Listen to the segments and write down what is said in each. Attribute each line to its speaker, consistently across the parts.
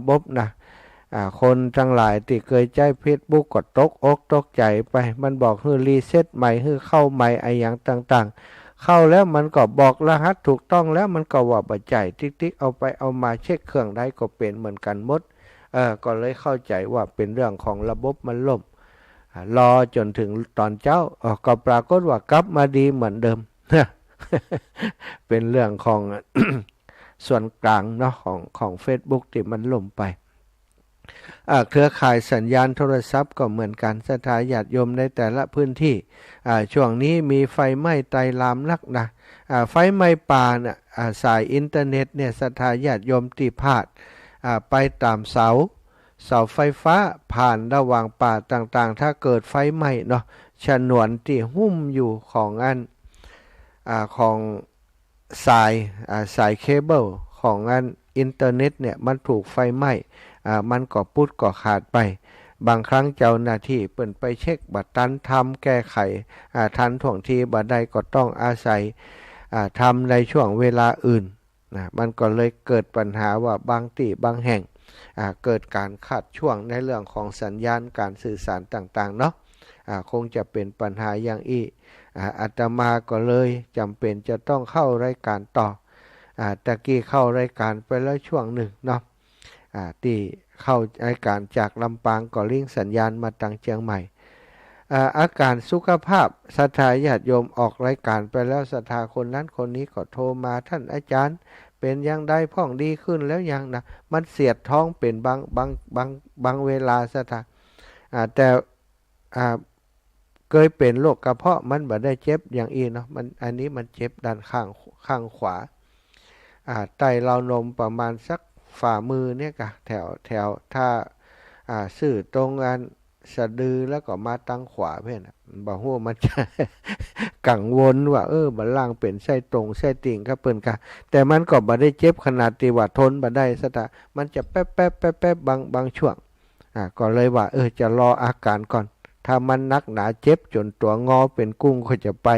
Speaker 1: บบนะคนทั้งหลายที่เคยใช้เฟซบุ๊กก็ตกอกตกใจไปมันบอกให้รีเซ็ตใหม่ให้เข้าใหม่ไอ้อย่างต่างๆเข้าแล้วมันก็บอกรหัสถูกต้องแล้วมันก็ว่าบ่ใจติ๊กๆเอาไปเอามาเช็คเครื่องได้ก็เป็นเหมือนกันหมดก็เลยเข้าใจว่าเป็นเรื่องของระบบมันล่มรอจนถึงตอนเจ้าก็ปรากฏว่ากลับมาดีเหมือนเดิม เป็นเรื่องของ ส่วนกลางเนาะของ Facebook ที่มันล่มไปเครือข่ายสัญญาณโทรศัพท์ก็เหมือนกันศรัทธาญาติโยมในแต่ละพื้นที่ช่วงนี้มีไฟไหม้ไตลามนักนะไฟไหม้ป่าเนี่ยสายอินเทอร์เน็ตเนี่ยศรัทธาญาติโยมที่พาดไปตามเสาไฟฟ้าผ่านระหว่างป่าต่างๆถ้าเกิดไฟไหม้เนาะฉนวนที่หุ้มอยู่ของของสายเคเบิลของอินเทอร์เน็ตเนี่ยมันถูกไฟไหม้มันก็พุดก็ขาดไปบางครั้งเจ้าหน้าที่เปิ่นไปเช็คบัดตันทำแก้ไขทันท่วงทีบัดใดก็ต้องอาศัยทำในช่วงเวลาอื่นนะมันก็เลยเกิดปัญหาว่าบางที่บางแห่งเกิดการขาดช่วงในเรื่องของสัญญาณการสื่อสารต่างๆเนาะคงจะเป็นปัญหาอย่างอาตมาก็เลยจำเป็นจะต้องเข้ารายการต่อตะกี้เข้ารายการไปแล้วช่วงหนึ่งเนาะที่เข้ารายการจากลำปางก็ลิงสัญญาณมาตังเชียงใหม่อาการสุขภาพศรัทธาญาติโยมออกรายการไปแล้วศรัทธาคนนั้นคนนี้ก็โทรมาท่านอาจารย์เป็นยังได้พ่องดีขึ้นแล้วยังนะมันเสียดท้องเป็นบางเวลาศรัทธาแต่เคยเป็นโรคกระเพาะมันบ่ได้เจ็บอย่างอีเนาะมันอันนี้มันเจ็บด้านข้างขวาใต้ราวนมประมาณสักฝ่ามือเนี่ยกะแถวถ้าสื่อตรงสะดือแล้วก็มาตั้งขวาเพื่อนบอกว่ามันจะ กังวลว่าบัดล่างเป็นไส้ตรงไส้ติ่งก็เปิ้นกะแต่มันก็บ่ได้เจ็บขนาดที่ว่าทนบ่ได้ซะแต่มันจะแป๊บบางช่วงก็เลยว่าจะรออาการก่อนถ้ามันนักหนาเจ็บจนตัวงอเป็นกุ้งก็จะไป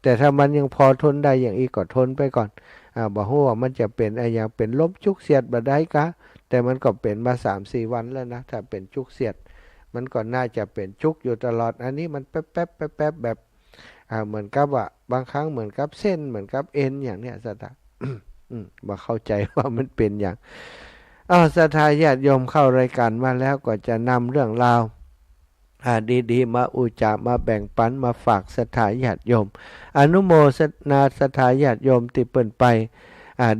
Speaker 1: แต่ถ้ามันยังพอทนได้อย่างอีกก็ทนไปก่อนบอกว่ามันจะเป็นอย่างเป็นลมจุกเสียดบ่ได้กะแต่มันก็เป็นมา 3-4 วันแล้วนะถ้าเป็นจุกเสียดมันก็น่าจะเป็นจุกอยู่ตลอดอันนี้มันแป๊บแบบเหมือนกับว่าบางครั้งเหมือนกับเส้นเหมือนกับเอ็นอย่างเนี้ยสัตว์มาเข้าใจว่ามันเป็นอย่างศรัทธาญาติโยมเข้ารายการมาแล้วก็จะนำเรื่องราวดีๆมาอุจามาแบ่งปันมาฝากศรัทธาญาติโยมอนุโมทนาศรัทธาญาติโยมที่เปิ่นไป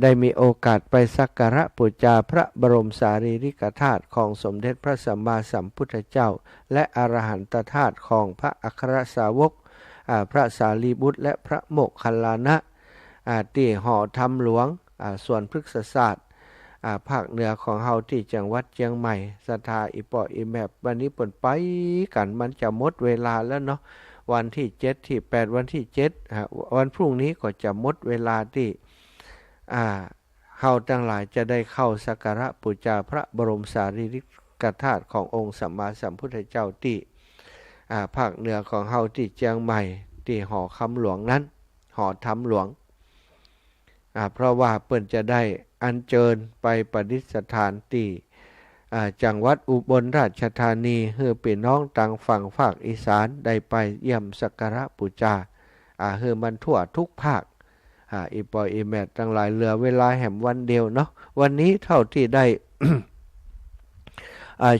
Speaker 1: ได้มีโอกาสไปสักการะบูชาพระบรมสารีริกธาตุของสมเด็จพระสัมมาสัมพุทธเจ้าและอรหันตธาตุของพระอัครสาวกพระสารีบุตรและพระโมคคัลลานะที่หอธรรมหลวงส่วนพฤกษศาสตร์ภาคเหนือของเฮาที่จังหวัดเชียงใหม่ศรัทธาอีปออีแมบวันนี้เปิ่นไปกันมันจะหมดเวลาแล้วเนาะวันที่7ที่8วันที่7วันพรุ่งนี้ก็จะหมดเวลาที่เฮาทั้งหลายจะได้เข้าสักการะบูชาพระบรมสารีริกธาตุขององค์สัมมาสัมพุทธเจ้าที่ภาคเหนือของเฮาที่เชียงใหม่ที่หอคำหลวงนั้นหอธรรมหลวงเพราะว่าเปิ่นจะได้อัญเชิญไปประดิษฐานที่จังหวัดอุบลราชธานีเพื่อพี่น้องต่างฝั่งภาคอีสานได้ไปเยี่ยมสักการะบูชาเพื่อมันทั่วทุกภาคอีปออีแมททั้งหลายเหลือเวลาแห่มวันเดียวเนาะวันนี้เท่าที่ได้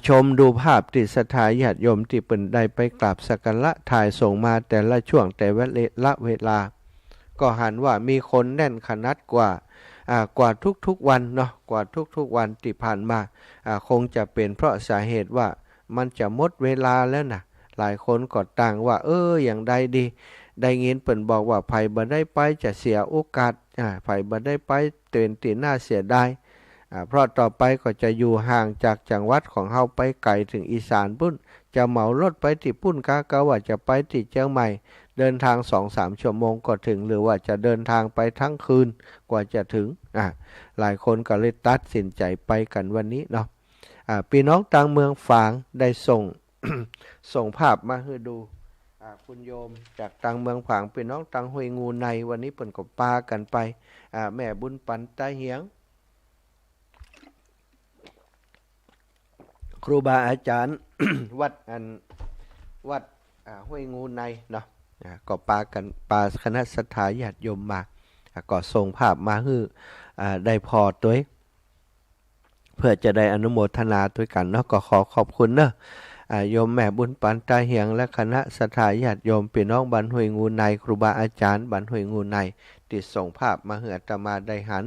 Speaker 1: ชมดูภาพที่ศรัทธาญาติโยมที่เปิ่นได้ไปกราบสักการะถ่ายส่งมาแต่ละช่วงแต่ละเวลาก็หันว่ามีคนแน่นขนาดกว่าทุกๆวันเนาะกว่าทุกๆวันที่ผ่านมาคงจะเป็นเพราะสาเหตุว่ามันจะหมดเวลาแล้วนะหลายคนก็ต่างว่าอย่างใดดีได้ยินเปิ่นบอกว่าไผบ่ได้ไปจะเสียโอกาสไผบ่ได้ไปเตือนตีน่าเสียดายเพราะต่อไปก็จะอยู่ห่างจากจังหวัดของเฮาไปไกลถึงอีสานปุ้นจะเหมารถไปที่ปุ้นกะว่าจะไปที่เชียงใหม่เดินทาง 2-3 ชั่วโมงก็ถึงหรือว่าจะเดินทางไปทั้งคืนกว่าจะถึงหลายคนก็เลยตัดสินใจไปกันวันนี้เนาะพี่น้องต่างเมืองฝางได้ส่ง ส่งภาพมาให้ดูคุณโยมจากต่างเมืองฝางพี่น้องต่างห้วยงูในวันนี้เปิ่นก็ปากันไปแม่บุญปันตาเหียง ครูบาอาจารย์ วัดห้วยงูในเนาะก็ปาคณะศรัทธาญาติโยมมาก็ส่งภาพมาให้ได้พอตัวเพื่อจะได้อนุโมทนาด้วยกันเนาะก็ขอบคุณเนาะโยมแม่บุญปันตาเหียงและคณะศรัทธาญาติโยมพี่น้องบ้านห้วยงูในครูบาอาจารย์บ้านห้วยงูในติดส่งภาพมาให้อาตมาได้หัน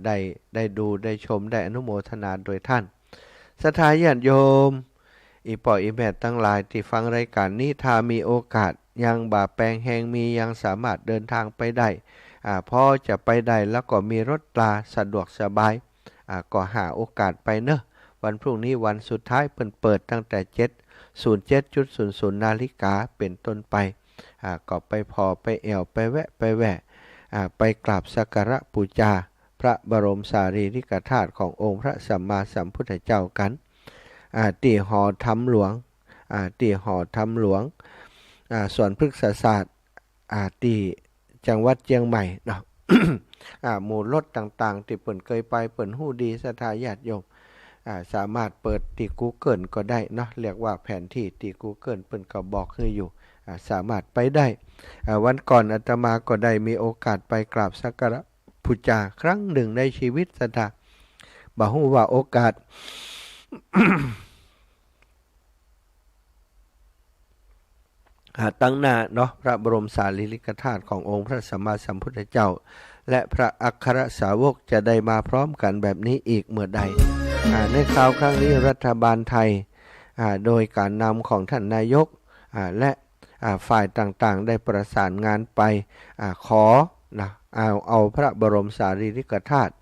Speaker 1: ได้ดูได้ชมได้อนุโมทนาโดยท่านศรัทธาญาติโยมอีปออีแม่ทั้งหลายที่ฟังรายการนี้ถ้ามีโอกาสยังบ่าแปลงแหงมียังสามารถเดินทางไปได้พอจะไปได้แล้วก็มีรถลาสะดวกสบายก็หาโอกาสไปเนอะวันพรุ่งนี้วันสุดท้ายเปิดตั้งแต่07:00 นาฬิกาเป็นต้นไปก็ไปพอไปแอวไปแวะไปกราบสักการะบูชาพระบรมสารีริกธาตุขององค์พระสัมมาสัมพุทธเจ้ากันที่หอธรรมหลวงส่วนพฤกษศาสตร์ที่จังหวัดเชียงใหม่เนาะ หมู่รถต่างๆที่เปิ่นเคยไปเปิ่นฮู้ดีศรัทธาญาติโยมสามารถเปิดที่ Google ก็ได้เนาะเรียกว่าแผนที่ที่ Google เปิ่นก็บอกให้อยู่สามารถไปได้วันก่อนอาตมาก็ได้มีโอกาสไปกราบสักการะบูชาครั้งหนึ่งในชีวิตศรัทธาบ่ฮู้ว่าโอกาส ตั้งหน้าเนาะพระบรมสารีริกธาตุขององค์พระสัมมาสัมพุทธเจ้าและพระอัครสาวกจะได้มาพร้อมกันแบบนี้อีกเมื่อใดในคราวครั้งนี้รัฐบาลไทยโดยการนำของท่านนายกและฝ่ายต่างๆได้ประสานงานไปขอนะเอาพระบรมสารีริกธาตุ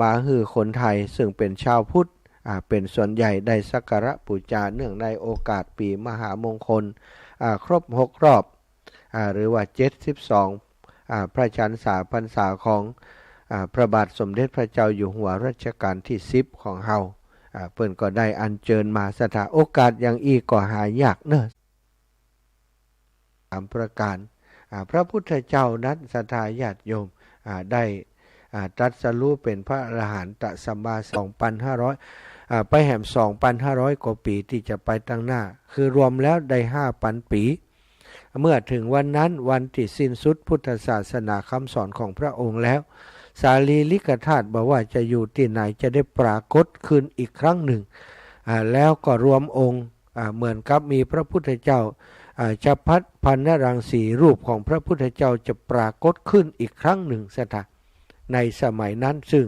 Speaker 1: มาให้คนไทยซึ่งเป็นชาวพุทธเป็นส่วนใหญ่ได้สักการะบูชาเนื่องในโอกาสปีมหามงคลครบ6 รอบหรือว่า72พระชันษาพรรษาของพระบาทสมเด็จพระเจ้าอยู่หัวรัชกาลที่10ของเฮาเพิ่นก็ได้อัญเชิญมาสถานโอกาสอย่างอีกก็หายากเนอะ3 ประการพระพุทธเจ้านั้นศรัทธาญาติโยมได้ตรัสรู้เป็นพระอรหันตสัมมา2,500ไปแห่ม 2,500 กว่าปีที่จะไปตั้งหน้าคือรวมแล้วได้ 5,000 ปีเมื่อถึงวันนั้นวันที่สิ้นสุดพุทธศาสนาคำสอนของพระองค์แล้วสารีริกธาตุบอกว่าจะอยู่ที่ไหนจะได้ปรากฏขึ้นอีกครั้งหนึ่งแล้วก็รวมองค์เหมือนกับมีพระพุทธเจ้าจะพันนรังสีรูปของพระพุทธเจ้าจะปรากฏขึ้นอีกครั้งหนึ่งสถาในสมัยนั้นซึ่ง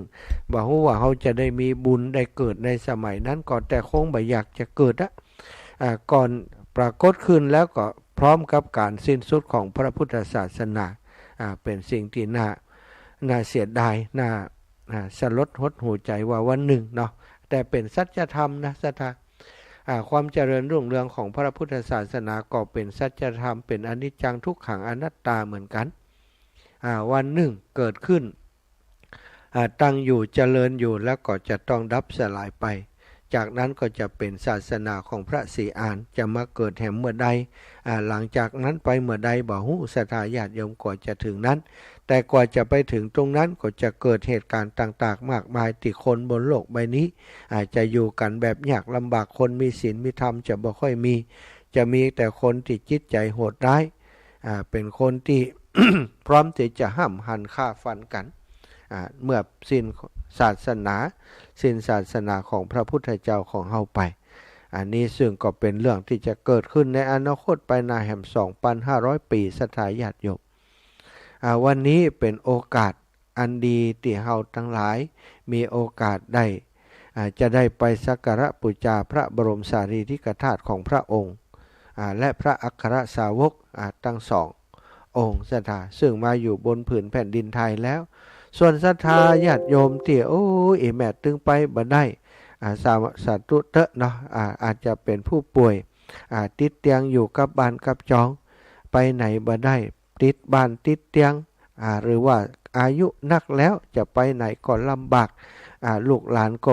Speaker 1: บอกว่าเขาจะได้มีบุญได้เกิดในสมัยนั้นก่อนแต่คงไม่อยากจะเกิดก่อนปรากฏขึ้นแล้วก็พร้อมกับการสิ้นสุดของพระพุทธศาสนาเป็นสิ่งที่น่าเสียดายน่าสลดหดหูใจว่าวันหนึ่งเนาะแต่เป็นสัจธรรมนะสัทธาความเจริญรุ่งเรืองของพระพุทธศาสนาก็เป็นสัจธรรมเป็นอนิจจังทุกขังอนัตตาเหมือนกันวันหนึ่งเกิดขึ้นตั้งอยู่เจริญอยู่แล้วก็จะต้องดับสลายไปจากนั้นก็จะเป็นศาสนาของพระศรีอานจะมาเกิดแห่งเมื่อใดหลังจากนั้นไปเมื่อใดบ่ฮู้ศรัทธาญาติโยมกว่าจะถึงนั้นแต่กว่าจะไปถึงตรงนั้นก็จะเกิดเหตุการณ์ต่างๆมากมายที่คนบนโลกใบนี้อาจจะอยู่กันแบบยากลำบากคนมีศีลมีธรรมจะบ่ค่อยมีจะมีแต่คนที่จิตใจโหดร้ายเป็นคนที่ พร้อมที่จะห้ำหั่นฆ่าฟันกันเมื่อสิ้นศาสนาของพระพุทธเจ้าของเฮาไปอันนี้ซึ่งก็เป็นเรื่องที่จะเกิดขึ้นในอนาคตไปนาแห่ง 2,500 ปีศรัทธาญาติโยมวันนี้เป็นโอกาสอันดีที่เฮาทั้งหลายมีโอกาสได้จะได้ไปสักการะบูชาพระบรมสารีริกธาตุของพระองค์และพระอัครสาวกทั้ง2 องค์ศรัทธาซึ่งมาอยู่บนผืนแผ่นดินไทยแล้วส่วนศรัทธาญาติโยมที่แม่ตึงไปบ่ได้สาธุเตะเนาะอาจจะเป็นผู้ป่วยติดเตียงอยู่กับบ้านกับจองไปไหนบ่ได้ติดบ้านติดเตียงหรือว่าอายุนักแล้วจะไปไหนก็ลำบากลูกหลานก็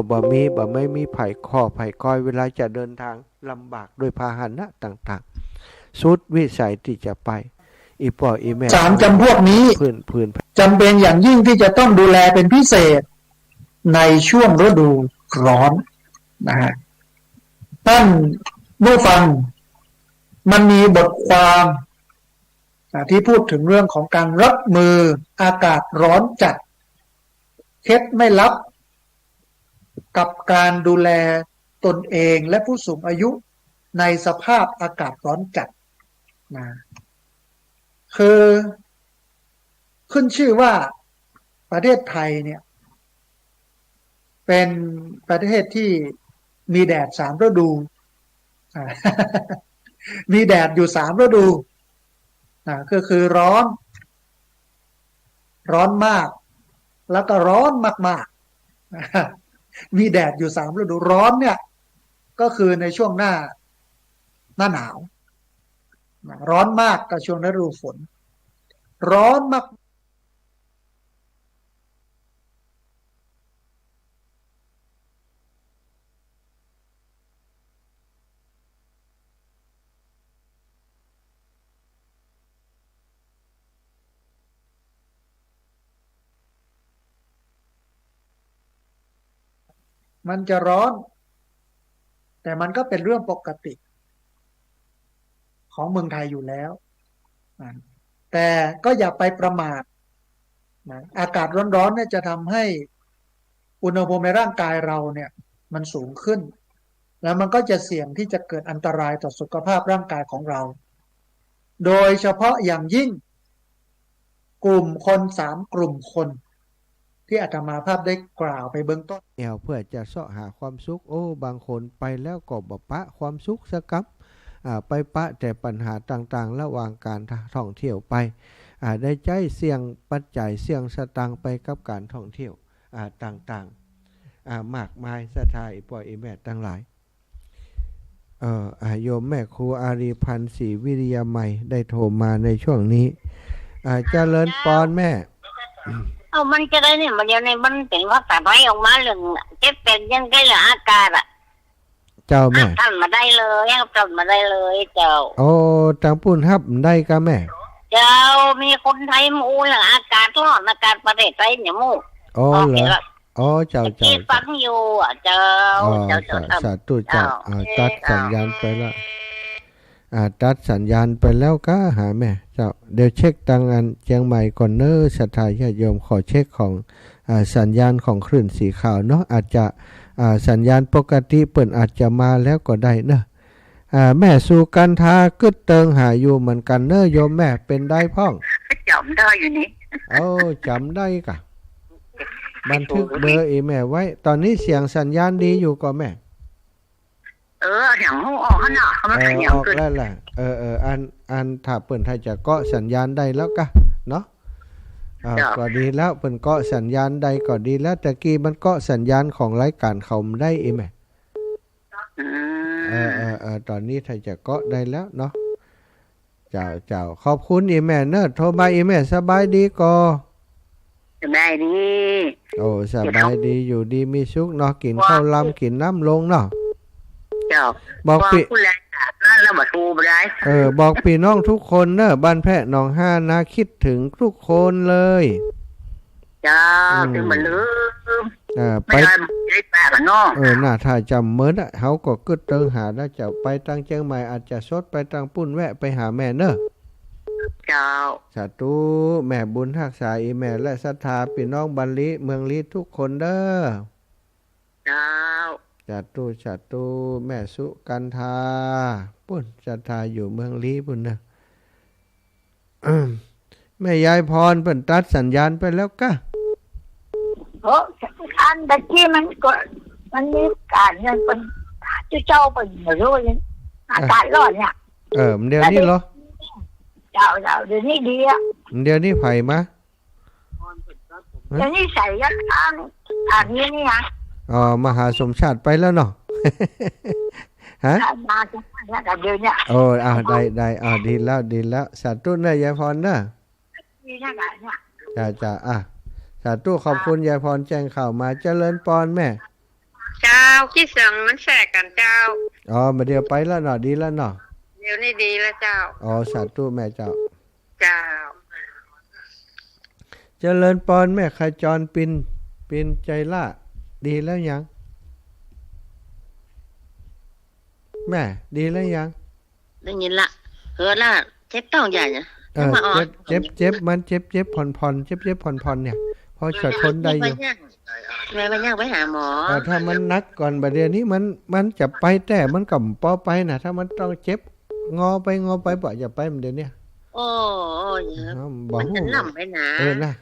Speaker 1: ไม่มีไผ่ข้อไผ่คอยเวลาจะเดินทางลำบากด้วยพาหนะต่างๆสุดวิสัยที่จะไปอีพ่ออีแม่
Speaker 2: 3 จำพวกนี้จำเป็นอย่างยิ่งที่จะต้องดูแลเป็นพิเศษในช่วงฤดูร้อนนะฮะ ท่านผู้ฟังมันมีบทความที่พูดถึงเรื่องของการรับมืออากาศร้อนจัดเคล็ดไม่ลับกับการดูแลตนเองและผู้สูงอายุในสภาพอากาศร้อนจัดนะคือขึ้นชื่อว่าประเทศไทยเนี่ยเป็นประเทศที่มีแดด3 ฤดูมีแดดอยู่3 ฤดูก็คือร้อนมากแล้วก็ร้อนมากๆมีแดดอยู่3 ฤดูร้อนเนี่ยก็คือในช่วงหน้าหนาวร้อนมากก็ช่วงฤดูฝนร้อนมากมันจะร้อนแต่มันก็เป็นเรื่องปกติของเมืองไทยอยู่แล้วแต่ก็อย่าไปประมาทอากาศร้อนๆเนี่ยจะทำให้อุณหภูมิในร่างกายเราเนี่ยมันสูงขึ้นแล้วมันก็จะเสี่ยงที่จะเกิดอันตรายต่อสุขภาพร่างกายของเราโดยเฉพาะอย่างยิ่งกลุ่มคน3 กลุ่มคนที่อาตมาภาพได้กล่าวไปเบื้องต้น
Speaker 1: เพื่อจะเสาะหาความสุขบางคนไปแล้วก็บ่ปะความสุขสักกับไปปะแต่ปัญหาต่างๆระหว่างการท่องเที่ยวไปได้ใจเสี่ยงปัจจัยเสี่ยงสตังไปกับการท่องเที่ยวต่างๆมากมายสถานปล่อยแม่ทั้งหลายโยมแม่ครูอารีพันธ์ศรีวิริยาใหม่ได้โทรมาในช่วงนี้เจริญปอนแม่
Speaker 3: มันจะได้เนี่ยมันเดียวในมันเป็นว่าแต่ไม่ออกมาเรื่องเจ็บเป็นยังไงล่ะอาการ
Speaker 1: เจ้าแม่
Speaker 3: ท่านมาได้เลยท่านมาได้เลยเจ้า
Speaker 1: ทางปุ่นฮับได้ก็แม่
Speaker 3: เจ้ามีคนไทยมูล่ะอากาศร้อนอากาศประเทศไทยเนี่ยมู
Speaker 1: เหรอเจ้า
Speaker 3: ฟังอยู่เจ้า
Speaker 1: สาธุเจ้าตัดสัญญาณไปแล้วตัดสัญญาณไปแล้วก็หาแม่เจ้าเดี๋ยวเช็คตังอันเชียงใหม่ก่อนเนอศรัทธาญาติโยมขอเช็คของสัญญาณของคลื่นสีขาวเนาะอาจจะสัญญาณปกติเปิ่นอาจจะมาแล้วก็ได้เนอะแม่สู่กันทากึดเติงหาอยู่เหมือนกันเนอะโยมแม่เป็นได้พ่อง
Speaker 3: จำได้อยู่นี่
Speaker 1: จำได้กะบันทึกเบอร์แม่ไว้ตอนนี้เสียงสัญญาณดีอยู่ก็แม่
Speaker 3: อย่างห้องออกขนาดเขาไม่ขยั
Speaker 1: บขึ้นแล้วแหละอันถ้าเปิ่นไทยจะเกาะสัญญาณได้แล้วกะเนาะก็ดีแล้วเปิ่นเกาะสัญญาณใดก็ดีแล้วตะกี้มันเกาะสัญญาณของรายการเขาได้แม่ตอนนี้ไทยจะเกาะได้แล้วเนาะเจ้าขอบคุณแม่เนอะโทรมาแม่สบายดีก็
Speaker 3: สบายดี
Speaker 1: สบายดีอยู่ดีมีสุขเนาะกินข้าวลำกินน้ำลงเนาะบอกพี่บอกพี่น้องทุกคนเนอะบ้านแพะหนองห้านะคิดถึงทุกคนเลย
Speaker 3: ถึงมันลืม
Speaker 1: ไปน่าถ้าจำเมื่อเขาก็กึดเติงหาแล้วจะไปตั้งเชียงใหม่อาจจะสดไปตั้งปุ่นแวะไปหาแม่เนอะสาธุแม่บุญทักษาแม่และศรัทธาพี่น้องบันลิเมืองลิทุกคนเด้อจัตุแม่สุกันทาปุ่นจัตตาอยู่เมืองลี้ปุ่นนะแม่ยายพรเปิ่นตัดสัญญาณไปแล้วกะ
Speaker 3: อันตะกี้มันมีการเงินเป็นเจ้าเป็นไม่รู้เลยอากาศร้อนเนี่ย
Speaker 1: เดี๋ยวนี้เหรอ
Speaker 3: เจ้าเดี๋ยวนี้ดีอ่ะ
Speaker 1: เดี๋ยวนี้ไผ่มา
Speaker 3: เดี๋ยวนี้ใส่ยัดทางนี้นี่นะ
Speaker 1: มหาสมชาติไปแล้วเนาะฮะ
Speaker 3: มาจากเดี๋ยวนี้
Speaker 1: ได้ดีแล้วสาธุเนอะยายพรเนอะจ้าสาธุขอบคุณยายพรแจ้งข่าวมาเจริญปอนแม่
Speaker 3: เจ้าคิดเสียงมันแสกกันเจ้า
Speaker 1: มาเดี๋ยวไปแล้วเนาะดีแล้วเนาะ
Speaker 3: เดี๋ยวนี้ดีแล้วเจ้า
Speaker 1: สาธุแม่เจ้าเจริญปอนแม่ขจรปินใจล่าดีแล้วยัง แม่ดีแล้วยัง
Speaker 4: ได้ยินละเฮือละเจ็บต้องใหญ่เนี่ย
Speaker 1: เจ็บมันเจ็บผ่อนเจ็บผ่อนเนี่ยพอจะทนได้อยู่
Speaker 4: แม่ไปย่างไปหาหมอ
Speaker 1: ถ้ามันนักก่อนบัดเดี๋ยวนี้มันจะไปแต่มันก็ปอไปนะถ้ามันต้องเจ็บงอไปบ่อย่าไปมันเดี๋ยวนี้
Speaker 4: โอ้มันจะล่ำไปนะ
Speaker 1: นะ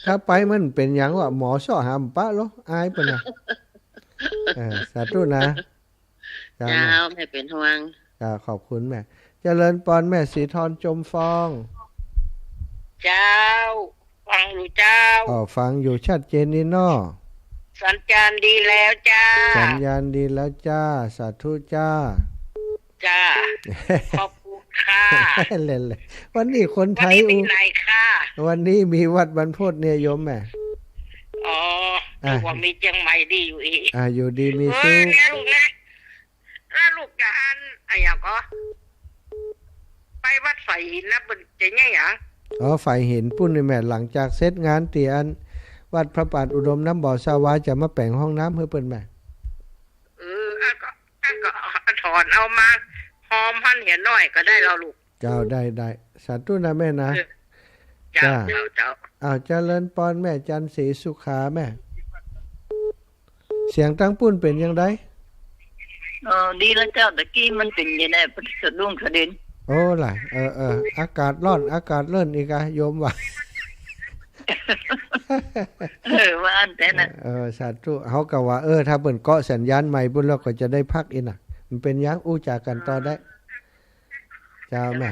Speaker 1: ถ้าไปมันเป็นอย่างว่าหมอช่อหามปะหรออายปะนะสาธุนะ
Speaker 4: เจ้าไม่เป็นห่วง
Speaker 1: ขอบคุณแม่เจริญปอนแม่สีทรจมฟอง
Speaker 3: เจ้าฟังอยู่เจ้า
Speaker 1: ฟังอยู่ชัดเจนนี่นาะ
Speaker 3: สัญญาณดีแล้วจ้า
Speaker 1: สัญญาณดีแล้วจ้าสาธุจ้า
Speaker 3: ขอบคุณค่ะ
Speaker 1: เล่นเลยวันนี้คนไทย
Speaker 3: มีไหนค่ะ
Speaker 1: วันนี้มีวัดบรรพตเนี่ยโยมแม่
Speaker 3: ว่ามีเชียงใหม่ดีอยู่อีก
Speaker 1: อยู่ดีมีสู้
Speaker 3: เนี่ยลูกนะแล้วลูกจะอะไรก็ไปวัดไฟหินนะมันจะไง
Speaker 1: ไฟหินปุ้นแม่หลังจากเสร็จงานเตียนวัดพระบาทอุดมน้ำบ่อสาวาจะมาแปลงห้องน้ำเพื่อเปิ้นแม่
Speaker 3: ก็ถอนเอามาหอมพันเห็นหน่อยก็ได้เราลูก
Speaker 1: เจ้าได้สาธุนะแม่นะ
Speaker 3: เจ้า
Speaker 1: เจริญปอนแม่จันศรีสุขาแม่เสียงตั้งปุ้นเป็นยังไง
Speaker 3: ดีแล้วเจ้าตะกี้มันเป็นยังไงพระสดุ้งกระเด็น
Speaker 1: โอ้ล่ะอากาศร้อนอากาศเลื่อนอีกโยมว่า
Speaker 3: ว่าอันแต่น่ะ
Speaker 1: สาธุเฮาก็ว่าถ้าเปิ้นเกาะสัญญาณใหม่บุญแล้วก็จะได้พักอีกน่ะมันเป็นยังอู้จากกันต่อได้เจ้าแม่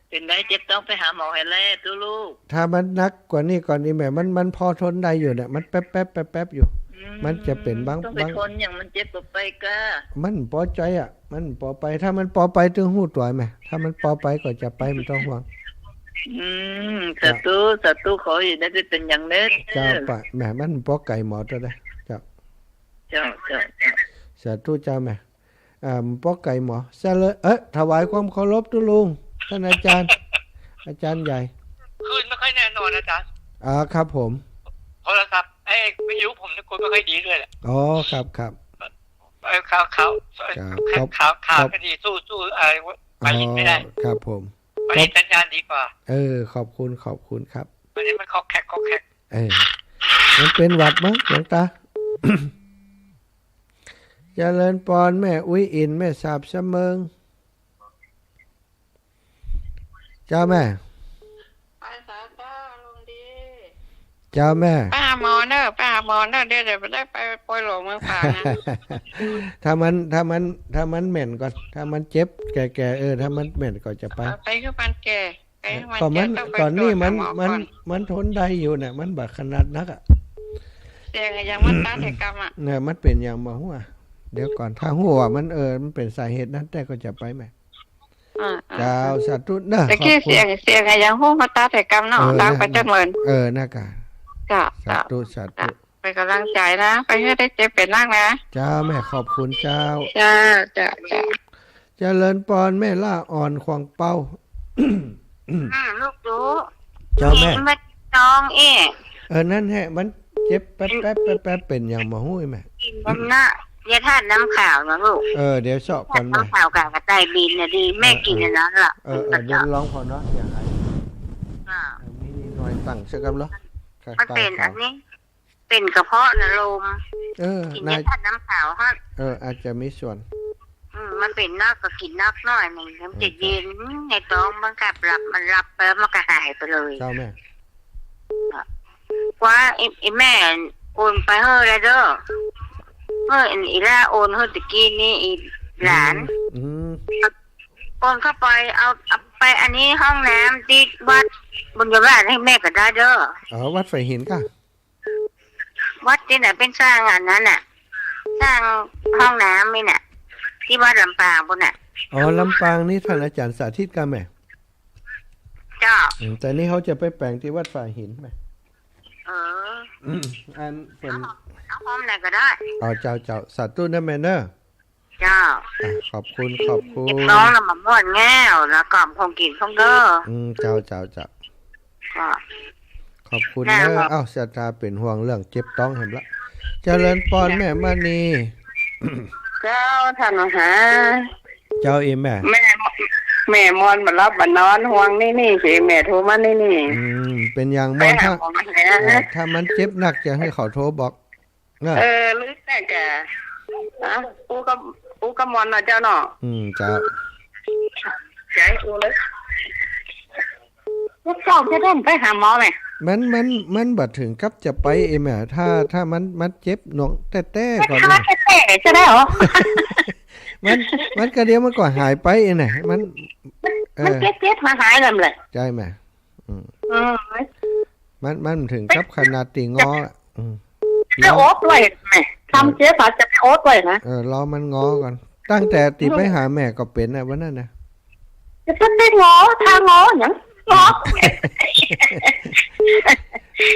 Speaker 3: เป็นได้เจ็บต้องไปหาหมอให้แล้วตัวลูก
Speaker 1: ถ้ามันนักกว่านี้ก่อนนี่แม่มันพอทนได้อยู่เนี่ยมันแป๊บอยู่มันจะเป็นบาง
Speaker 3: ต้องไปทนอย่างมันเจ็บไปก็
Speaker 1: มันปอใจมันปอไปถ้ามันปอไปถึงหู้ตัวแม่ถ้ามันปอไปก็จะไปมันต้องห่วง
Speaker 3: สาธุขอให้ได้เป็นอย่างนี้
Speaker 1: เจ้าปะแม่มันปอไก่หมอตัวได้เจ้าสาธุเจ้าแม่ปอไก่หมอซะเลยถวายความเคารพตุลุงท่านอาจารย์ใหญ่
Speaker 3: คืนไม่ค่อยแน่นอนอาจารย์
Speaker 1: ครับผม
Speaker 3: โทรศัพท์ไม่รู้ผมนี่คนไม่ค่อยดีด้วยแหละ
Speaker 1: ครับ
Speaker 3: ข่าวคดีสู้อะไรไปไม่ได้
Speaker 1: ครับผม
Speaker 3: ไปสัญญาณดีกว่า
Speaker 1: ขอบคุณครับ
Speaker 3: วันนี้มันคอกแขก
Speaker 1: มันเป็นหวัดมั้งหลวงตาเจริญปอนแม่อุ้ยอินแม่สาบเสมิงเจ้าแม่เจ้าแม่
Speaker 3: ป้าหมอเนอะเดี๋ยวไปได้ไปปล่อยหลงเมืองป่านะ
Speaker 1: ถ้ามันเหม็นก่อนถ้ามันเจ็บแก่ถ้ามันเหม็นก็จะไป
Speaker 3: คือมันแก่
Speaker 1: ตอนนี้มันทนได้อยู่เนี่ยมันบักขนาดนัก
Speaker 3: เสียงอย่างมันตาแต่กรรม
Speaker 1: เนี่ยมันเป็นอย่างมาหัวเดี๋ยวก่อนถ้าหัวมันมันเป็นสาเหตุนั้นแต่ก็จะไปไหมเจ้าสาธุนะ
Speaker 3: แต่กี้เสียงอย่างหัวมันตาแต่กรรมเนาะดังไปจนเหมือน
Speaker 1: น่ากาสาธุ
Speaker 3: ไปกำลังใจนะไปให้ได้เจ็บเป็นร่างนะ
Speaker 1: เจ้าแม่ขอบคุณเจ้า
Speaker 3: เจ้า
Speaker 1: เจริญปอนแม่ล่าอ่อนควงเป้า
Speaker 3: ลูกดู
Speaker 1: เจ้าแม่
Speaker 3: มันน้อง
Speaker 1: นั่นแหละมันเจ็บแป๊บเป็นอย่างมาหุ้ยแม่
Speaker 3: มันน่ะยาธาตุน้ำขาวนะลูก
Speaker 1: เดี๋ยวสอบก่อน
Speaker 3: น้ำขาวกับกระต่ายบินเนี่ยดีแม่กินอย่างนั้นล่ะ
Speaker 1: เดี๋ยวลองพอเนาะอย่างไรมีหน่อยตั้งสักคำเหรอ
Speaker 3: มันเป็นอันนี้เป็นกระเพาะนะลมกินยาธาตุน้ำขาวฮะ
Speaker 1: อาจจะมีส่วน
Speaker 3: มันเป็นนักก็กินนักน้อยหนึ่งมันจะเย็นในท้องมันกับมันรับไปแล้วมันก็หายไปเลย
Speaker 1: เจ้าแม่
Speaker 3: ว่าไอ้แม่โอนไปเฮ้ยแล้วเด้ออีล่าโอนเฮ้ยตะกี้นี่อีหลานโอนเข้าไปเอาไปอันนี้ห้องน้ำที่วัดบุญยราชให้แม่ก็ได้เด้อ
Speaker 1: วัดไฟหินค่ะ
Speaker 3: วัดที่ไหนเป็นสร้างอันนั้นน่ะสร้างห้องน้ำนี่น่ะที่วัดลำปางบนน่ะ
Speaker 1: ลำปางนี่ท่านอาจารย์สาธิตกันไหม
Speaker 3: เจ้า
Speaker 1: แต่นี่เขาจะไปแปลงที่วัดไฟหินไหมอันเป็น
Speaker 3: ห้องไหนก็ได้
Speaker 1: เจ้าสาธุนะแม่เนอะ
Speaker 3: เจ้า
Speaker 1: ขอบคุณ
Speaker 3: น้องเรามาม่วนแง่วแล้วกล่อมคงกินคงเด้อ
Speaker 1: เจ้าขอบคุณนะศรัทธาเป็นห่วงเรื่องเจ็บต้องเห็นละเจริญปอนแม่มณี
Speaker 3: เจ้าท่านมหา
Speaker 1: เจ้าเอ็มแม่
Speaker 3: แม่มอนมารับมานอนห่วงนี่สิแม่โทรมานี่
Speaker 1: เป็นอย่างม
Speaker 3: ไป
Speaker 1: อน
Speaker 3: หา
Speaker 1: ถ้า
Speaker 3: หมอมา
Speaker 1: ถ้ามันเจ็บหนักจะให้เขาโทรบอกนะ
Speaker 3: หรือแต่แกปูก็มอนนะเจ้าเนาะ
Speaker 1: เจ้า
Speaker 3: ใจปูเลยลูกเจ้าจะได้ไปหาหมอไหม
Speaker 1: มันบัดถึงกับจะไปเอ็มอ่ะถ้ามันเจ็บหนองแต่ก่อน
Speaker 3: ถ้าแก่จะได้เหรอ
Speaker 1: มันกระเดียวมันก็หายไปเองน่ะมัน
Speaker 3: เจ็บมาหายเลย
Speaker 1: ใช่ไหมมันถึงกับขนาดตีงอ
Speaker 3: จะโอ๊ตไว้ไหมทำเจ็บอาจจะโอ๊ตไว้นะ
Speaker 1: รอมันงอก่อนตั้งแต่ตีไปหาแม่ก็เป็นนะวันนั้นนะ
Speaker 3: จะได้งอทางงออย่างงอ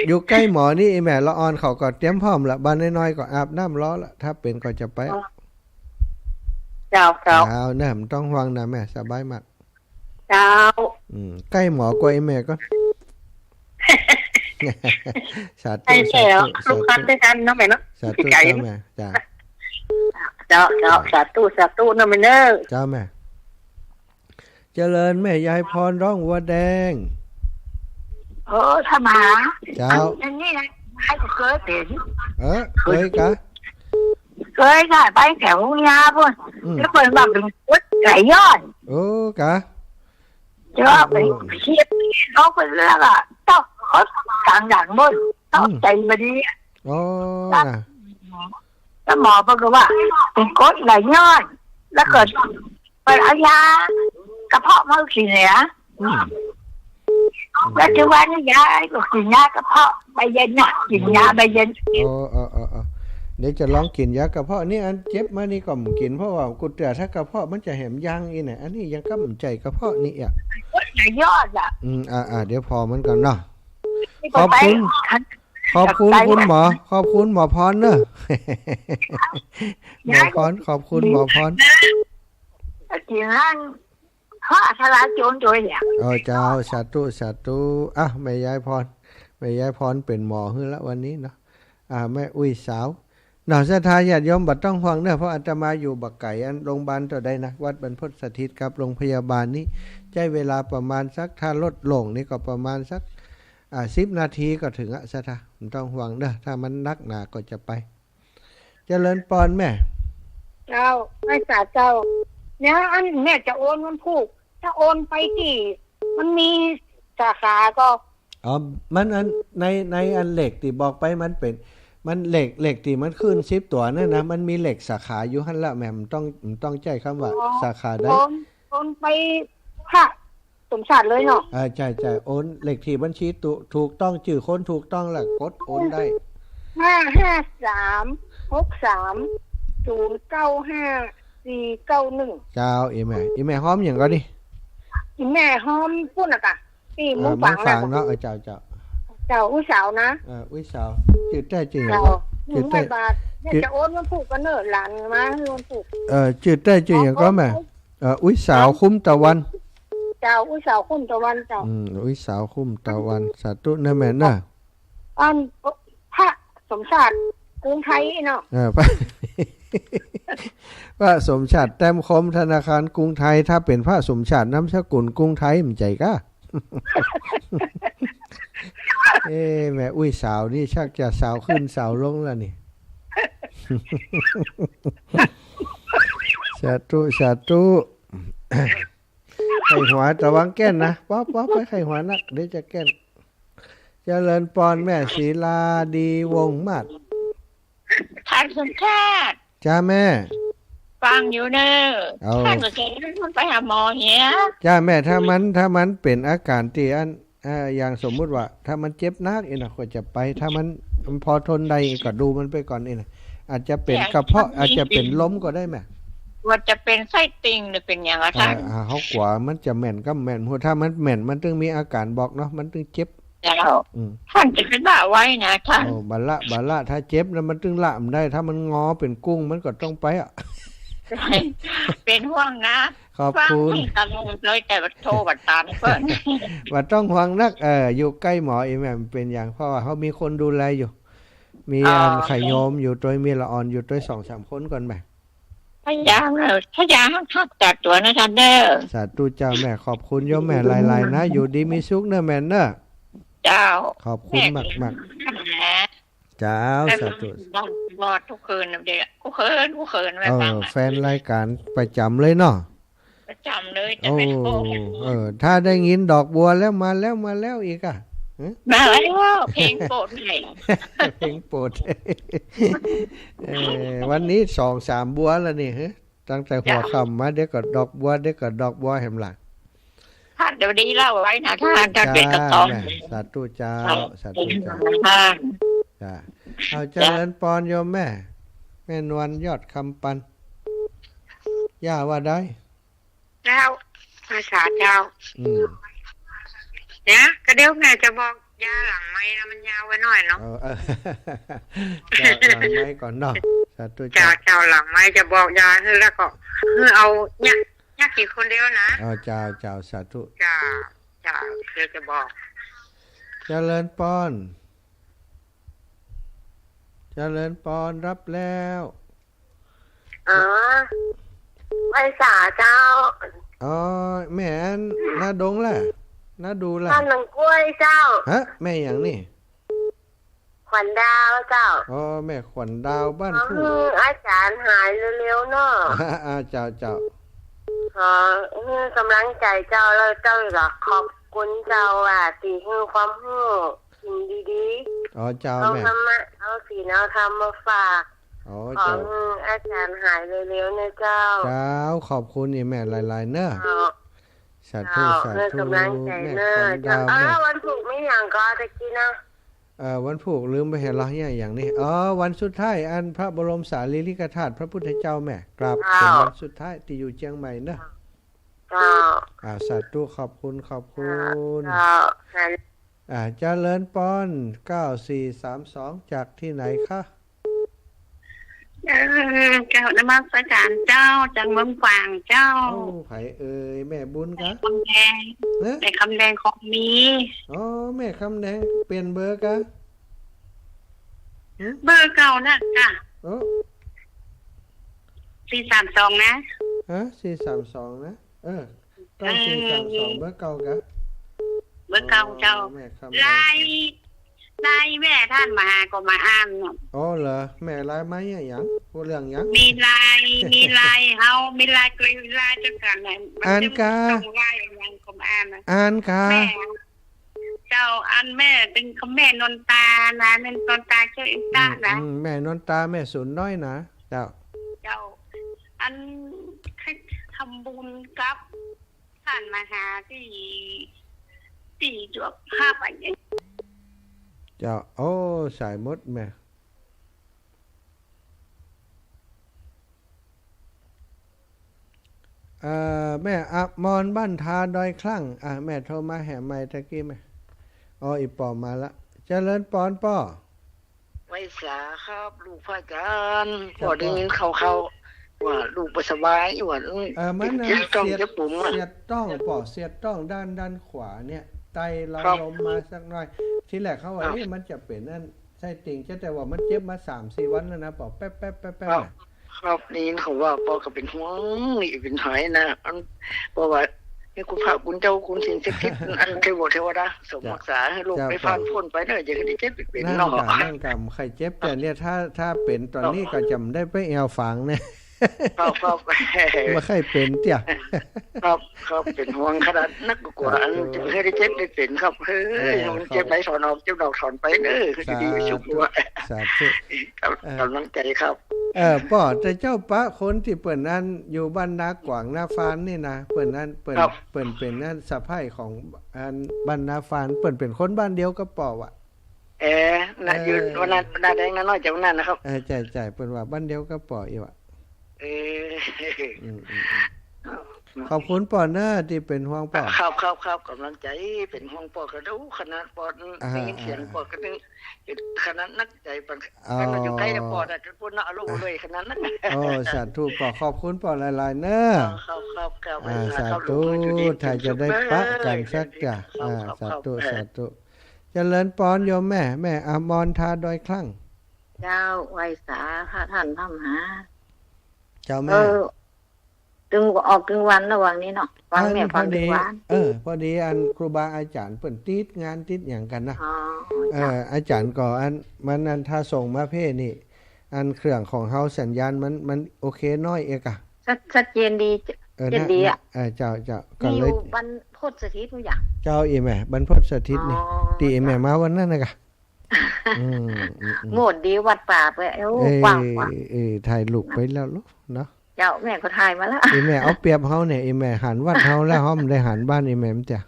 Speaker 1: อยู่ใกล้หมอนี่แม่ละออนเขาก็เตรียมพร้อมละบ้านน้อยๆก็อาบน้ำร้อละถ้าเป็นก็จะไป
Speaker 3: เจ้า
Speaker 1: เนี่ยมันต้องห่วงนะแม่สบายมาก
Speaker 3: เจ้า
Speaker 1: ใกล้หมอกว่าแม่ก็สาธุ
Speaker 3: ลูกคันด้วยกันนะแม่เนาะ
Speaker 1: สาธุเจ้าแม่จ้า
Speaker 3: เจ้าสาธุนะแม่เนอะ
Speaker 1: เจ้าแม่เจริญแม่ยายพรร้องวัวแดง
Speaker 3: ถ้ามา
Speaker 1: เจ้า
Speaker 3: อย่างนี้นะให้ก็เคยเป็น
Speaker 1: เคยกะ
Speaker 3: เคยค่ะไปแถวยาพุ่นแล้วเปิดแบบเป็นวัดไก่ย้อน
Speaker 1: กะ
Speaker 3: เจ้าไปเชียบเขาไปแล้วอ่ะต้องเขาต่างอย่างบนต้องใจมาดีแล้วหมอบอกว่าเป็นก้นไก่ย้อนแล้วเกิดไปเอายากระเพาะมันขี้เหนียวแล้วทุกวันนี้ยายก็กินยากระเพาะใบเย็นน่ะกินยาใบเย็น
Speaker 1: เดี๋ยวจะลองกินยากระเพาะนี่อันเจ็บมานี่ก็กินเพราะว่ากูเตือนถ้ากระเพาะมันจะแหมยังอีไหนอันนี้ยังก็มันใจกระเพาะนี่อ่ะ
Speaker 3: ยอดอ่
Speaker 1: ะเดี๋ยวพอมันก่อนเนาะขอบคุณคุณหมอขอบคุณหมอพรเนอะหมอพรขอบคุณหมอพร
Speaker 3: กินนั่นข้าสลาโจรโดยเนี่ย
Speaker 1: เจ้าสาธุแม่ยายพรเป็นหมอขึ้นแล้ววันนี้เนาะแม่อุ้ยสาวหน่อศรัทธาญาติโยมบัดต้องห่วงเนอะเพราะอาตมาอยู่บักไก่อันโรงพยาบาลตัวใดนะวัดบรรพตสถิตกับโรงพยาบาลนี้ใช้เวลาประมาณสักถ้ารถลงนี่ก็ประมาณสัก10 นาทีก็ถึงศรัทธาต้องห่วงเนอะถ้ามันนักหนาก็จะไปเจริญปอนแม่
Speaker 3: เจ้าไม่สาเจ้าเนี่ยอันแม่จะโอนมันผูกถ้าโอนไปที่มันมีสาขาก็
Speaker 1: มันอันในอันเหล็กที่บอกไปมันเป็นมันเหล็กที่มันขึ้น10 ตัวนั่นนะมันมีเหล็กสาขาอยู่หั่นละแม่ต้องใจคำว่าสาขาได้
Speaker 3: โอนไปค่ะสมชาติเลยเนาะ
Speaker 1: ใช่โอนเหล็กที่บัญชีถูกต้องชื่อคนถูกต้องแล้วกดโอนได้
Speaker 3: 55363095491
Speaker 1: เจ้าอีแม่หอมอย่างก็ดิ
Speaker 3: แม่หอมพูดน่ะกะที่มุ้งฝัง
Speaker 1: เนาะเจ้า
Speaker 3: อุ้ยสาวนะ
Speaker 1: อุ้ยสาวจืดได้จริง
Speaker 3: จืดได้บาทจะโอนมันผูกกันเนอะหลานมาให้มันผูก
Speaker 1: จืดได้จริงอย่างก็แม่อุ้ยสาวคุ้มตะวัน
Speaker 3: เจ้าอุ้ยสาวคุ้มตะวันเจ้า
Speaker 1: อุ้ยสาวคุ้มตะวันสาธุนะแม่น่ะ
Speaker 3: พระสมชาติกรุงไทยเนาะ
Speaker 1: พระสมชาติแต้มคมธนาคารกรุงไทยถ้าเป็นพระสมชาตินามสกุลกรุงไทยมันใจก้าแม่อุ้ยสาวนี่ชักจะสาวขึ้นสาวลงแล้วนี่สาธุไข่หัวตะวังแก้นนะป๊อปไปไข่หัวนักเดี๋ยวจะแก้นเจริญปอนแม่ศรีลาดีวงมัด
Speaker 3: ท่านสมชาติ
Speaker 1: จ้าแม่
Speaker 3: ฟังอยู่เนอะท่านก็เคยมันไปหาหมอเนี้ย
Speaker 1: จ้าแม่ถ้ามันเป็นอาการที่อันอย่างสมมุติว่าถ้ามันเจ็บนักนะก็จะไปถ้ามันพอทนได้ก็ดูมันไปก่อนนะอาจจะเป็นกระเพาะอาจจะเป็นล้มก็ได้แม่
Speaker 3: ว่าจะเป็นไส้ติ่งหรือเป็นอย่างไรท่าน
Speaker 1: เขากว่ามันจะแม่นก็แม่นเพราะถ้ามันแม่นมันต้องมีอาการบอกเนาะมันต้องเจ็บ
Speaker 3: ท่านจะเป็นบ้าไว้นะท่าน
Speaker 1: บาละถ้าเจ็บแล้วมันต้องละมันได้ถ้ามันงอเป็นกุ้งมันก็ต้องไป
Speaker 3: เป็นห่วงนะ
Speaker 1: ขอบคุณ
Speaker 3: เลยแต่ว่าโทรบัดตาเพิ่น
Speaker 1: ว่าต้องห่วงนักอยู่ใกล้หมอแม่เป็นอย่างเพราะว่าเขามีคนดูแลอยู่มีไข่โยมอยู่โดยมีละอ่อนอยู่โดย2-3 คนก่อนแม่
Speaker 4: พยายามเลยพยายามทักจัดตัวนะท่านเด้อ
Speaker 1: สาธุเจ้าแม่ขอบคุณโยมแม่หลายๆนะอยู่ดีมีสุขเนอะแม่เนอะ
Speaker 4: เจ้า
Speaker 1: ขอบคุณมากๆเจ้าสาธุ
Speaker 4: บอดทุกคืนเด็กกูเขินแบบนั้น
Speaker 1: แฟนรายการประจำเลยเนาะ
Speaker 4: ประจำเลยจะ
Speaker 1: โอ้
Speaker 4: เป็นโอ้
Speaker 1: ถ้าได้ยินดอกบัวแล้วมาแล้วอีกอ่ะ
Speaker 4: มาแล้วเพลงโปรดไหน
Speaker 1: เพลงโปรด วันนี้2-3บัวแล้วนี่ฮะตั้งแต่หัวค่ำมาเดี๋ยวก็ดอกบัวแหมหลัง
Speaker 4: ท่านเดี๋ยวนี้เล่าไว้นะท่านเป็นกระตอง
Speaker 1: แม่สาธุเจ้าสาธุเจ้า
Speaker 4: ท่าน
Speaker 1: จ้าเอาเจริญพรโยมแม่นวลยอดคำปันย่าว่าได้
Speaker 3: เจ้าภาษาเจ้า
Speaker 1: อืม
Speaker 3: เนี่ยก็เดี๋ยวแม่จะบอกยาหลังไม้นะมันยาวไว้หน่อยเนาะ
Speaker 1: เจ้าหลังไม้ก่อนเนาะสาธุ
Speaker 3: เจ้า
Speaker 1: เจ้า
Speaker 3: หลังไม้จะบอกยาให้แล้วก็คือเอาเนี่ยกี่คนเดียวนะ
Speaker 1: เอาเจ้าสาธุ
Speaker 3: เจ้าคือจะบอก
Speaker 1: เจริญพรรับแล้ว
Speaker 3: ภาษาเจ้า
Speaker 1: อ๋อแม่น้าดงล่ะน้าดูล่ะ
Speaker 3: ท่านหนังกล้วยเจ้า
Speaker 1: ฮะแม่อย่างนี่
Speaker 3: ขวัญดาวเจ้า
Speaker 1: อ๋อแม่ขวัญดาวบ้านผู้
Speaker 3: อาจารย์หายเร็วๆเนาะ
Speaker 1: เจ้า
Speaker 3: กำลังใจเจ้าแล้วเจ้าก็ขอบคุณเจ้าตีให้ความรู้สิ่งดีๆ
Speaker 1: อ๋อเจ้า
Speaker 3: เอา
Speaker 1: แม่
Speaker 3: ธรรมะเอาศีลเอาธรรมมาฝาก
Speaker 1: อ๋อ
Speaker 3: ขอ
Speaker 1: เจ้า
Speaker 3: ให้อาจารย์หายเร็วๆนะเจ้า
Speaker 1: เจ้าขอบคุณนี่แม่หลายๆเนอะ
Speaker 3: เจ้า
Speaker 1: สาธุสา
Speaker 3: เพื่อ
Speaker 1: ธุ
Speaker 3: กำลังใจ
Speaker 1: แม่
Speaker 3: เนอะ
Speaker 1: ขวัญดาว
Speaker 3: เอ
Speaker 1: แม่
Speaker 3: อวันถูกไม่อย่างก็ตะกี้นะ
Speaker 1: วันผูกลืมไปเห็นเราเนี่ยอย่างนี้อ๋อวันสุดท้ายอันพระบรมสารีริกธาตุพระพุทธเจ้าแม่กราบเป็นวันสุดท้ายที่อยู่เชียงใหม่เนอะ
Speaker 3: เจ้า
Speaker 1: สาธุขอบคุณ
Speaker 3: เจ้านั่น
Speaker 1: เจริญปอน9432จากที่ไหนคะ
Speaker 3: เจ้านมัสการเจ้าจากเมืองฝางเจ้า
Speaker 1: โอ้ไผเอ่ยแม่บุญกะ
Speaker 3: คำแดง
Speaker 1: เอ๊ะ
Speaker 3: ในคำแดงของมี
Speaker 1: อ๋อแม่คำแดงเปลี่ยนเบอร์กะ
Speaker 3: เบอร์เก่านะจ้ะ
Speaker 1: โอ้
Speaker 3: 432นะ
Speaker 1: 432นะต้อง432เบอร์เก่ากะ
Speaker 3: เบอร์เก่าเจ้า
Speaker 1: แม่คำแด
Speaker 3: ไล่
Speaker 1: ง
Speaker 3: แม่ท่านมาหาก็มาอ่านเนาะ
Speaker 1: อ๋อเหรอแม่ลายไม้เนี่ยหยังพูดเรื่องหยัง
Speaker 3: มีลายเฮามีลายกรีลายจังกันน่ะมัน
Speaker 1: อ่านกา
Speaker 3: ต้องลายอย่างก็อ่านนะ
Speaker 1: อ่านกา
Speaker 3: แม่เจ้าอันแม่เป็นคำแม่นนตานะแม่นนตาเจ้าอินตานะ
Speaker 1: แม่นนตาแม่สุนน้อยนะเจ้า
Speaker 3: เจ้าอันให้ทำบุญกับท่านมาหาที่จวบภาพอะไรอย่าง
Speaker 1: เจ้าโอ้สายมดแม่แม่อับมอนบ้านทาดอยคลั่งแม่โทรมาแห่ไม้ตะกี้ไหมอ๋ออีปอมาละเจริญปอนป้อ
Speaker 5: ไว้สาครับลูกพระอาจารย์พอได้ยินเขาว่าลูกบ่สบายว่า
Speaker 1: มัน
Speaker 5: เจ็บต้องเจ็บปุ่ม
Speaker 1: เสียดต้องป่อเสียดต้องด้านขวาเนี่ยไตเรา
Speaker 5: ครับ
Speaker 1: ลมมาสักหน่อยทีแรกเขาว่ามันจะเป็นนั่นใช่ติ่งแต่ว่ามันเจ็บมา 3-4 วันแล้วนะป่อแป๊บ
Speaker 5: ครับครับได้ยินเขาว่าพ่อก็เป็นห่วงนี่เป็นหายนะอันเพราะว่านี่คุณพระคุณเจ้าคุณสิ่งศักดิ์สิทธิ์อันเทวดาสมรักษาให้ลูกได้ผ่านพ้นไปเด้อจะได้เจ็บเป็น
Speaker 1: นั่น
Speaker 5: เนาะ
Speaker 1: นั่นกับใครเจ็บแต่เนี่ยถ้าเป็นตอนนี้ก็จำได้ไปแอวฝังเนี่ย
Speaker 5: ครับ
Speaker 1: ไม่ค่อยเป็นเตี้ย
Speaker 5: ครับเป็นห่วงขนาดนักกว่าอันจะให้ได้เจ็บได้เป็นครับเฮ้ยมันเจ็บไหนสอนออกเจ็บดอกสอนไปเด้อคือดีสุขว่า
Speaker 1: สาธุ
Speaker 5: กำลังใจครับ
Speaker 1: ป่อแต่เจ้าปะคนที่เปิ่นนั้นอยู่บ้านนากวางนาฟานนี่นะเปิ่นนั้นเปิ่นเป็นนั่นสะพ้ายของอันบ้านนาฟานเปิ่นเป็นคนบ้านเดียวกับป่อว่ะ
Speaker 5: น่ะอยู่วันนั้นนาแดงน้อยจากวันนั้นนะครับ
Speaker 1: ใจเปิ่นว่าบ้านเดียวกับป่ออีว่ะขอบคุณป่อเนอที่เป็นห่วงป่อ
Speaker 5: ครับกำลังใจเป็นห่วงปอกระดูขนาดปอดได้ยินเสียงปอดก็นึงขนาดนักใจปานมันอยู่ใกล้แล้วปอดอ่ะจะพูดน่าอารมณ์เลยขนาดนั้น
Speaker 1: โอ้สาธุป่อขอบคุณป่อหลายๆเนอ
Speaker 5: ครับ
Speaker 1: สาธุถ้าจะได้ปะกันสักจ้ะสาธุเจริญปอนโยมแม่อมรทาดอยคลั่ง
Speaker 4: เจ้าไว้สาพระท่านทำหา
Speaker 1: เจ้า
Speaker 3: เอ
Speaker 1: แม่
Speaker 3: ตึงออกตึงวันระหว่างนี้เนาะฟังแม่ฟังตึงวัน
Speaker 1: พอดีอันครูบาอาจารย์เปิ่นติดงานติดอย่างกันนะ
Speaker 3: อ๋อ
Speaker 1: อาจารย์ก็อันมันอันถ้าส่งมาเพ่นี่อันเครื่องของเฮาสัญญาณมันโอเคน้อยเอกอะ
Speaker 3: ชัดเจนดีเจนดีอ่ะ
Speaker 1: เจ้าก็
Speaker 3: มีอ
Speaker 1: เลย
Speaker 3: ยู่บรรพตสถิตทุกอย่าง
Speaker 1: เจ้าอีแม่บรรพตสถิตนี่ตีอีแม่มาวันนั้นนะกะ
Speaker 3: โงดดีวัดป่าไปกว้างกว่า
Speaker 1: ถ่ายรูปไปแล้วลูกเนาะ
Speaker 3: เจ้าแม่ก็ถ่ายมาแล้ว
Speaker 1: อีแม่เอาเปรียบเฮาเนี่ยอีแม่หันวัดเฮาแล้วเฮาไม่ได้หันบ้านอีแม่มจ้ะ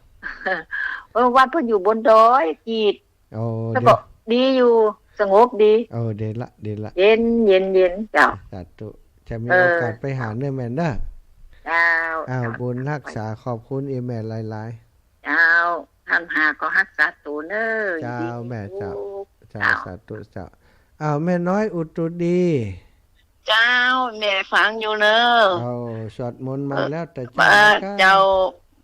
Speaker 3: วัดเพิ่นอยู่บนดอยกีด
Speaker 1: โอ้
Speaker 3: แล้วก็ดีอยู่สงบดี
Speaker 1: เดี๋ยวละ
Speaker 3: เย็นเจ้า
Speaker 1: สาธุจะมีโอกาสไปหาเนื้อแม่นเด้อ
Speaker 3: เจ้า
Speaker 1: บุญรักษาขอบคุณอีแม่หลาย
Speaker 3: เจ้าท่านหาก็รักษาตัวเด้อ
Speaker 1: เจ้าแม่เจ้า
Speaker 3: เจ้า
Speaker 1: สาธุเจ้าแม่น้อยอุตรุดี
Speaker 4: เจ้าแม่ฟังอยู่เนอะ
Speaker 1: สวดมนต์มาแล้วแต่
Speaker 4: เจ้า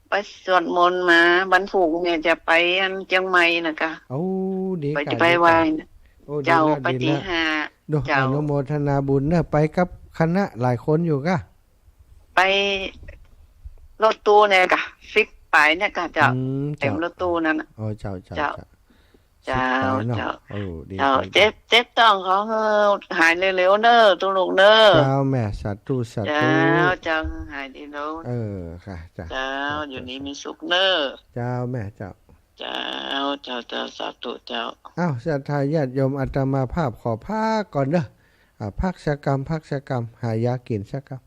Speaker 4: ไปสวดมนต์มาบรรพุกเนี่ยจะไปอันเชียงใหม่นะคะ
Speaker 1: ดี
Speaker 4: จะไปไหว้เจ้าไปที่ห้า
Speaker 1: ดูอนุโมทนาบุญเนอะไปกับคณะหลายคนอยู่กะ
Speaker 4: ไปรถตู้เนี่ยกะฟิกไปเนี่ยกะเจ้าเต็มรถตู้นั่น
Speaker 1: เจ้า
Speaker 4: เจ้าเจ้า
Speaker 1: ดี
Speaker 4: เจ้าเจ็บต้องเขาหายเร็วๆเนอะตุลูกเนอะ
Speaker 1: เจ้าแม่สาธุ
Speaker 4: เจ้าหายดีแล้ว
Speaker 1: ค่ะจ้า
Speaker 4: เจ้าอยู่นี่มีสุขเนอะ
Speaker 1: เจ้าแม่เจ้า
Speaker 4: เจ้าสาธุเจ้า
Speaker 1: ศรัทธาญาติโยมอาตมาภาพขอพักก่อนเด้อพักสักกรรมหายากินสักกรรม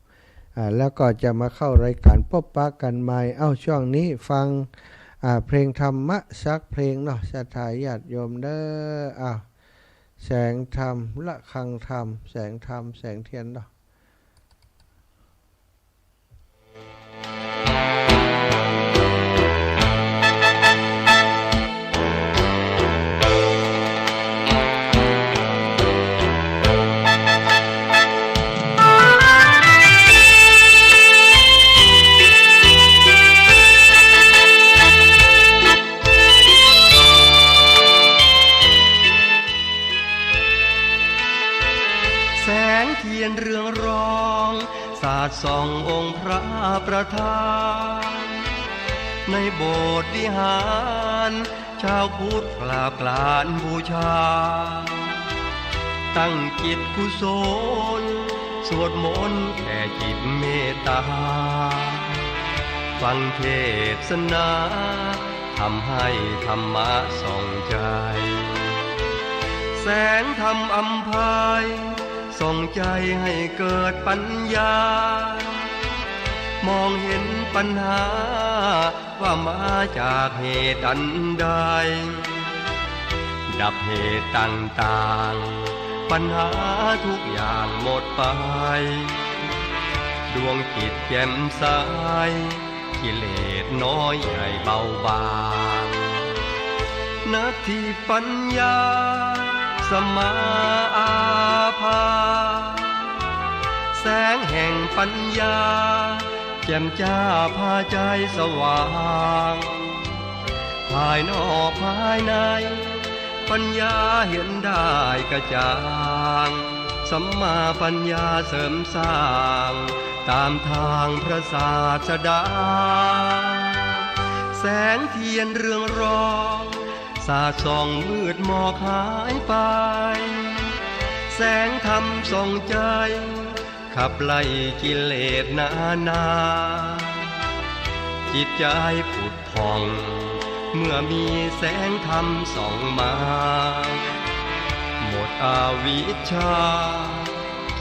Speaker 1: แล้วก็จะมาเข้ารายการพบปะกันใหม่ช่วงนี้ฟังเพลงธรรมะสักเพลงเนาะศรัทธาญาติโยมเด้อแสงธรรมละฆังธรรมแสงธรรมแสงเทียนเนาะ
Speaker 6: แสงเทียนเรืองรองสาดส่ององค์พระประธานในโบสถ์วิหารชาวพุทธกราบกรานบูชาตั้งจิตกุศลสวดมนต์แผ่จิตเมตตาฟังเทศนาทำให้ธรรมะส่องใจแสงธรรมอำไพส่องใจให้เกิดปัญญามองเห็นปัญหาว่ามาจากเหตุอันใดดับเหตุต่างๆปัญหาทุกอย่างหมดไปดวงจิตแจ่มใสกิเลสน้อยใหญ่เบาบางนาทีปัญญาสมาอาภาแสงแห่งปัญญาแจ่มจ้าพาใจสว่างภายนอกภายในปัญญาเห็นได้กระจ่างสัมมาปัญญาเสริมสร้างตามทางพระศาสดาแสงเทียนเรืองรองสาดส่องมืดหมอกหายไปแสงธรรมส่องใจขับไล่กิเลสนาจิตใจผุดผ่องเมื่อมีแสงธรรมส่องมาหมดอวิชชา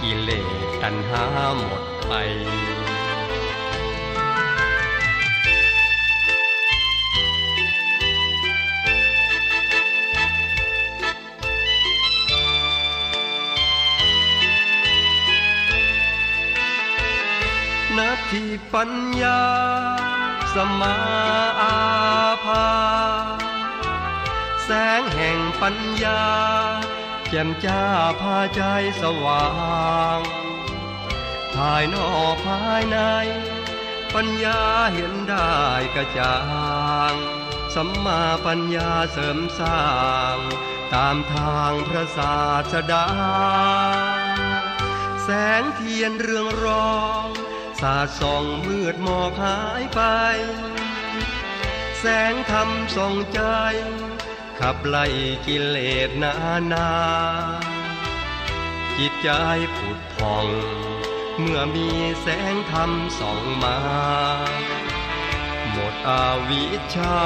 Speaker 6: กิเลสตัณหาหมดไปนาทีปัญญาสมาอาภาแสงแห่งปัญญาแจ่มจ้าพาใจสว่างภายนอกภายในปัญญาเห็นได้กระจ่างสัมมาปัญญาเสริมสร้างตามทางพระศาสดาแส งเทียนเรืองรองสาดส่องมืดหมอกหายไปแสงธรรมส่องใจขับไล่กิเลสนาจิตใจผุดผ่องเมื่อมีแสงธรรมส่องมาหมดอาวิชชา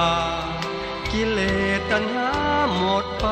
Speaker 6: กิเลสตัณหาหมดไป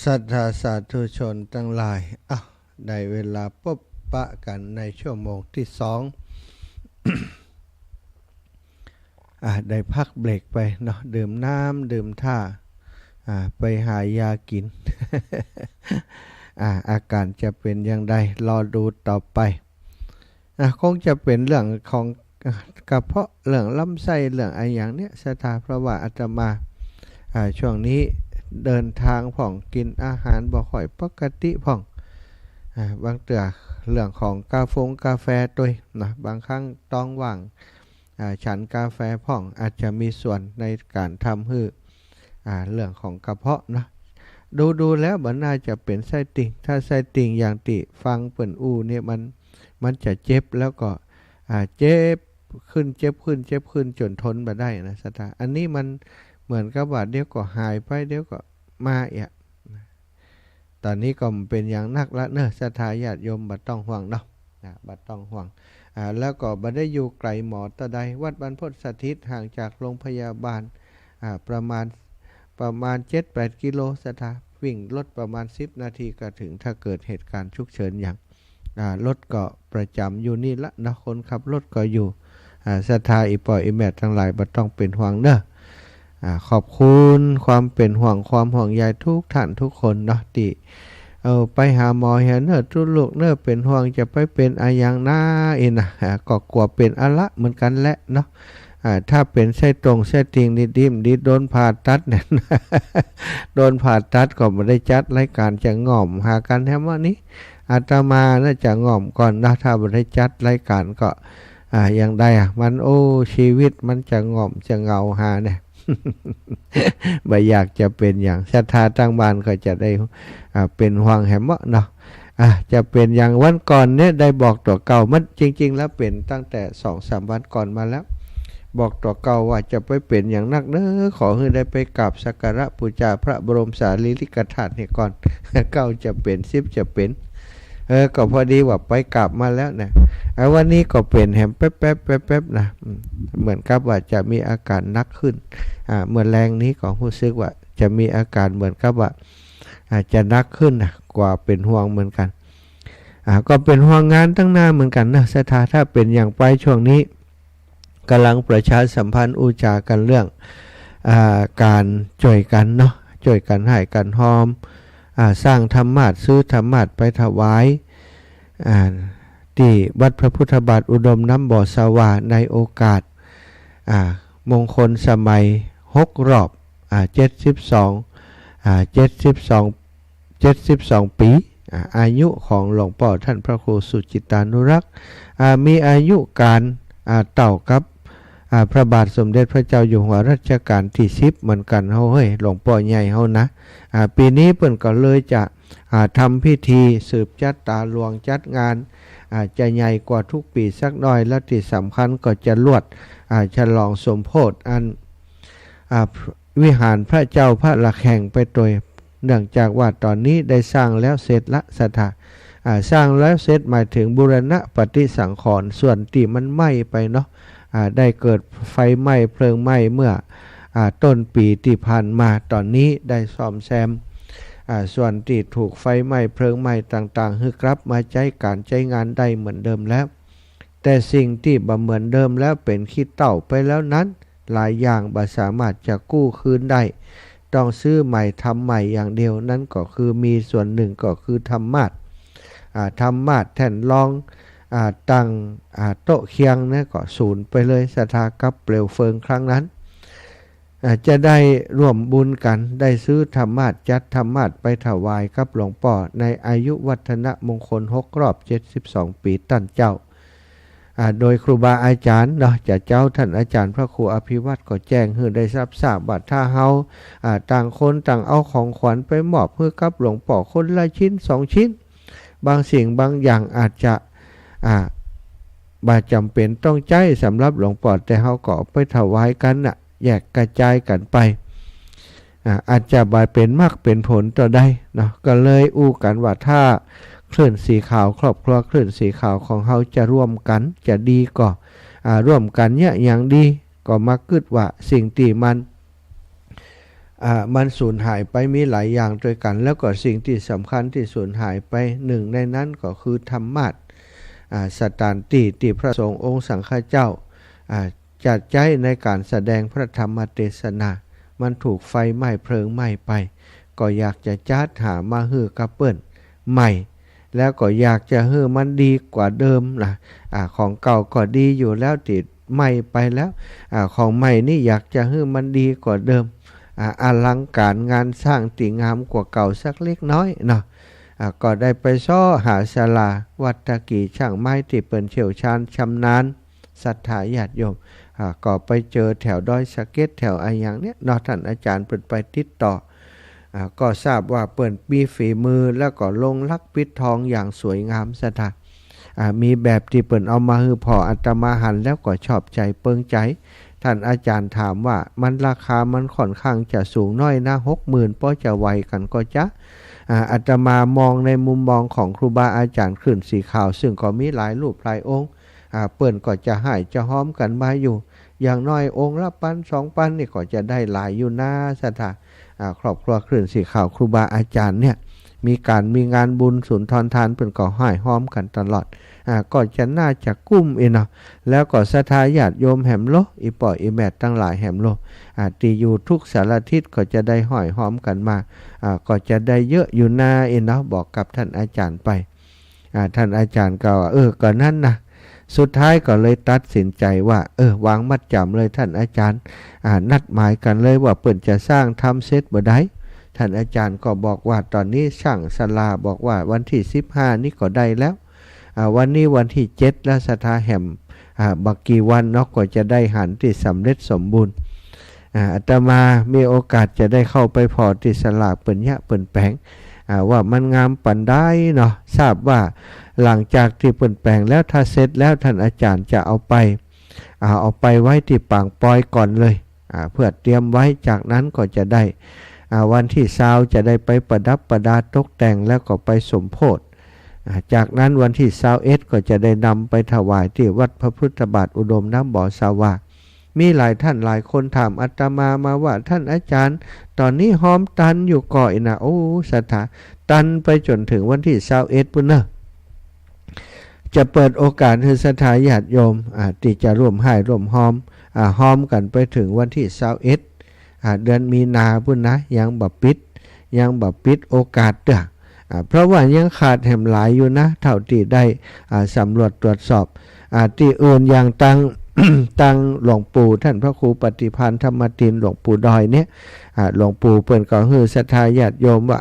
Speaker 1: ศรัทธาสาธุชนทั้งหลายได้เวลาพบปะกันในชั่วโมงที่สอง ได้พักเบรกไปเนาะดื่มน้ำดื่มท่าไปหายากิน อาการจะเป็นอย่างไรรอดูต่อไปคงจะเป็นเรื่องของกระเพาะเรื่องลำไส้เรื่องอะไรอย่างเนี้ยสถาเพราะว่าอาตมาช่วงนี้เดินทางผ่องกินอาหารบ่ค่อยปกติผ่องบางเตือเรื่องของกาแฟตัวนะบางครั้งต้องว่างฉันกาแฟผ่องอาจจะมีส่วนในการทำให้เรื่องของกระเพาะนะดูแล้วมันน่าจะเป็นไส้ติ่งถ้าไส้ติ่งอย่างติฟังเปิ่นเนี่ยมันจะเจ็บแล้วก็เจ็บขึ้นจนทนมาได้นะสตาอันนี้มันเหมือนกับว่าเดี๋ยวก็หายไปเดี๋ยวก็มาอีกตอนนี้ก็เป็นอย่างนักละเนอะสถาญาติโยมบัดต้องห่วงเนาะบัดต้องห่วงแล้วก็บัดได้อยู่ไกลหมอตะใดวัดบรรพตสถิตห่างจากโรงพยาบาลประมาณ 7-8 กิโลสถาวิ่งรถประมาณ10 นาทีก็ถึงถ้าเกิดเหตุการณ์ฉุกเฉินอย่างรถก็ประจำอยู่นี่ละนะคนขับรถก็อยู่สถาอีปอยอีแมททั้งหลายบัดต้องเป็นห่วงเนอะขอบคุณความเป็นห่วงความห่วงใยทุกท่านทุกคนเนาะที่ไปหาหมอเห็นเนอะทุลูกเนอะเป็นห่วงจะไปเป็นอะไรอย่างน้าเองนะก็กลัวเป็นอะไรเหมือนกันแหละเนาะถ้าเป็นไส้ตรงไส้ติ่งดิโดนผ่าตัดเนี่ย โดนผ่าตัดก็ไม่ได้จัดรายการจะง่อมหากันแถมว่านี้อาตมาน่าจะง่อมก่อนนะถ้าไม่ได้จัดรายการก็อย่างใดมันชีวิตมันจะง่อมจะเงาหาเนี่ย ไม่อยากจะเป็นอย่างศรัทธาตั้งบ้านก็จะได้เป็นห่วงแหมเนาะจะเป็นอย่างวันก่อนเนี่ยได้บอกตัวเก่ามันจริงๆแล้วเป็นตั้งแต่ 2-3 วันก่อนมาแล้วบอกตัวเก่าว่าจะไปเป็นอย่างนักเนอขอให้ได้ไปกราบสักการะบูชาพระบรมสารีริกธาตุนี่ก่อน เก้าจะเป็น10จะเป็นก็พอดีว่าไปกราบมาแล้วนะวันนี้ก็เป็นแหมแป๊บนะเหมือนกับว่าจะมีอาการนักขึ้นเมื่อแรงนี้ก็รู้สึกว่าจะมีอาการเหมือนกับว่าจะนักขึ้นกว่าเป็นห่วงเหมือนกันก็เป็นห่วงงานตั้งหน้าเหมือนกันนะสถาถ้าเป็นอย่างไปช่วงนี้กำลังประชาสัมพันธ์อุจากันเรื่องการช่วยกันเนาะช่วยกันให้กันหอมสร้างธรรมาสน์ซื้อธรรมาสน์ไปถวายที่วัดพระพุทธบาทอุดมน้ำบ่อสวาในโอกาสมงคลสมัย6 รอบ72 ปีอายุของหลวงพ่อท่านพระครูสุจิตานุรักษ์มีอายุการเต่ากับพระบาทสมเด็จพระเจ้าอยู่หัวรัชกาลที่10เหมือนกันเฮ้ยหลวงพ่อใหญ่เฮานะปีนี้เพิ่นก็เลยจะทำพิธีสืบจัดตาหลวงจัดงานจะใหญ่กว่าทุกปีสักหน่อยและที่สำคัญก็จะลวดฉลองสมโภชอันวิหารพระเจ้าพระละแข่งไปโดยเนื่องจากว่าตอนนี้ได้สร้างแล้วเสร็จละสถาสร้างแล้วเสร็จหมายถึงบูรณะปฏิสังขรณ์ส่วนที่มันไหม้ไปเนาะได้เกิดไฟไหม้เพลิงไหม้เมื่อต้นปีที่ผ่านมาตอนนี้ได้ซ่อมแซมส่วนที่ถูกไฟไหม้เพลิงไหม้ต่างๆให้กลับมาใช้การใช้งานได้เหมือนเดิมแล้วแต่สิ่งที่บ่เหมือนเดิมแล้วเป็นขี้เต่าไปแล้วนั้นหลายอย่างบ่สามารถจะกู้คืนได้ต้องซื้อใหม่ทำใหม่อย่างเดียวนั่นก็คือมีส่วนหนึ่งก็คือธรรมาสน์แท่นรองตั้งโต๊ะเคียงนะก็สูญไปเลยสถากับเปลวเฟิงครั้งนั้นจะได้ร่วมบุญกันได้ซื้อธรรมาสน์จัดธรรมาสน์ไปถวายกับหลวงพ่อในอายุวัฒนมงคล6 รอบ 72 ปีตั้นเจ้าโดยครูบาอาจารย์เนาะจะเจ้าท่านอาจารย์พระครูอภิวัตรก็แจ้งให้ได้ทราบว่าถ้าเฮาต่างคนต่างเอาของขวัญไปมอบเพื่อกับหลวงพ่อคนละชิ้น2 ชิ้นบางสิ่งบางอย่างอาจจะบ่จำเป็นต้องใจสำหรับหลวงพ่อแต่เฮาก็ไปถวายกันแยกกระจายกันไปอาจจะบ่เป็นมากเป็นผลต่อได้เนาะก็เลยอู้กันว่าถ้าคลื่นสีขาวครอบครัวคลื่นสีขาวของเฮาจะร่วมกันจะดีก็ร่วมกันเนี่ยอย่างดีก็มักคิดว่าสิ่งที่มัน มันสูญหายไปมีหลายอย่างด้วยกันแล้วก็สิ่งที่สำคัญที่สูญหายไปหนึ่งในนั้นก็คือธรรมะสถานที่พระสงฆ์องค์สังฆเจ้าจัดใจในการแสดงพระธรรมเทศนามันถูกไฟไหม้เพลิงไหม้ไปก็อยากจะจัดหามาฮื้อกระเปิ้นใหม่แล้วก็อยากจะฮื้อมันดีกว่าเดิมนะของเก่าก็ดีอยู่แล้วติดใหม่ไปแล้วของใหม่นี่อยากจะฮื้อมันดีกว่าเดิมอลังการงานสร้างติงามกว่าเก่าสักเล็กน้อยเนาะก็ได้ไปซ้อหาศาลาวัดตะกี้ช่างไม้ที่เปิ้นเชี่ยวชาญชำนาญศรัทธาญาติโยมก็ไปเจอแถวดอยสะเก็ดแถวอะไรอย่างเนี้ยเนาะท่านอาจารย์เปิดไปติดต่อก็ทราบว่าเปิดมีฝีมือแล้วก็ลงลักปิดทองอย่างสวยงามสถานมีแบบที่เปิดเอามาฮือพออาตมาหันแล้วก็ชอบใจเปิงใจท่านอาจารย์ถามว่ามันราคามันค่อนข้างจะสูงน้อยนะ60,000ป้อจะไวกันก็จะอาตมามองในมุมมองของครูบาอาจารย์ขึ้นสีขาวซึ่งก็มีหลายรูปหลายองค์เปิ่นก็จะให้จะห้อมกันมาอยู่อย่างน้อยองค์ละปัน2 ปันนี่ก็จะได้หลายอยู่หน้าสถานครอบครัวคลื่นสีขาวครูบาอาจารย์เนี่ยมีงานบุญสุนทรทานเปิ่นก็ให้ห้อมกันตลอดก็จะน่าจะกุ้มเนาะแล้วก็ศรัทธาญาติโยมแหมโลอีป่ออีแมดตั้งหลายแหมโลตีอยู่ทุกสารทิศก็จะได้ห้อยห้อมกันมาก็จะได้เยอะอยู่หน้าเนาะบอกกับท่านอาจารย์ไปท่านอาจารย์ก็ก็นั่นนะสุดท้ายก็เลยตัดสินใจว่าวางมัดจำเลยท่านอาจารย์นัดหมายกันเลยว่าเปิ่นจะสร้างทำเสร็จบ่ได้ท่านอาจารย์ก็บอกว่าตอนนี้ช่างศาลาบอกว่าวันที่15นี่ก็ได้แล้ววันนี้วันที่7แล้วศรัทธาแห่มบักกี่วันเนาะก็จะได้หันที่สำเร็จสมบูรณ์อาตมามีโอกาสจะได้เข้าไปพอที่ศาลาเปิ่นยะเปิ่นแปลงว่ามันงามปันได้เนาะทราบว่าหลังจากที่เปิ่นแปลงแล้วถ้าเสร็จแล้วท่านอาจารย์จะเอาไปไว้ที่ปางปอยก่อนเลยเพื่อเตรียมไว้จากนั้นก็จะได้วันที่20จะได้ไปประดับประดาตกแต่งแล้วก็ไปสมโภชจากนั้นวันที่21ก็จะได้นำไปถวายที่วัดพระพุทธบาทอุดมน้ำบ่อสาวามีหลายท่านหลายคนถามอาตมาว่าท่านอาจารย์ตอนนี้หอมตันอยู่ก่อยนะโอ้สถาตันไปจนถึงวันที่21ปุ่นเนอะจะเปิดโอกาสให้ศรัทธาญาติโยมที่จะร่วมให้ร่วมหอมกันไปถึงวันที่21เดือนมีนาปุ่นนะยังบ่ปิดโอกาสเด้อเพราะว่ายังขาดแหมหลายอยู่นะเท่าที่ได้สำรวจตรวจสอบที่อื่นอย่างตั้งหลวงปู่ท่านพระครูปฏิภาณธรรมตินหลวงปู่ดอยเนี่ยหลวงปู่เปิ่นก็ฮือศรัทธาญาติโยมว่า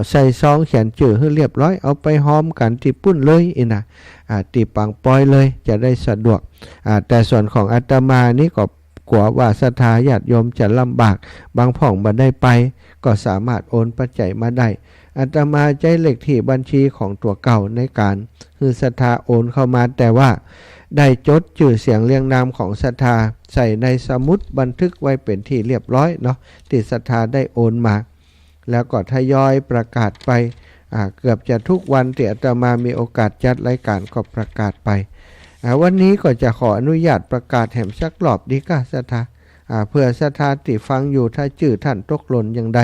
Speaker 1: ใส่ซองเขียนชื่อให้เรียบร้อยเอาไปหอมกันที่ปุ้นเลยนะที่ปังปอยเลยจะได้สะดวกแต่ส่วนของอาตมานี่ก็กลัวว่าศรัทธาญาติโยมจะลำบากบางพ่องบ่ได้ไปก็สามารถโอนปัจจัยมาได้อาตมาใจเลขที่บัญชีของตัวเก่าในการคือศรัทธาโอนเข้ามาแต่ว่าได้จดชื่อเสียงเรียงนามของศรัทธาใส่ในสมุดบันทึกไว้เป็นที่เรียบร้อยเนาะที่ศรัทธาได้โอนมาแล้วก็ทยอยประกาศไปเกือบจะทุกวันที่อาตมามีโอกาสจัดรายการก็ประกาศไปวันนี้ก็จะขออนุญาตประกาศแห่มสักรอบดีกะศรัทธาเพื่อศรัทธาที่ฟังอยู่ถ้าชื่อท่านตกหล่นอย่างใด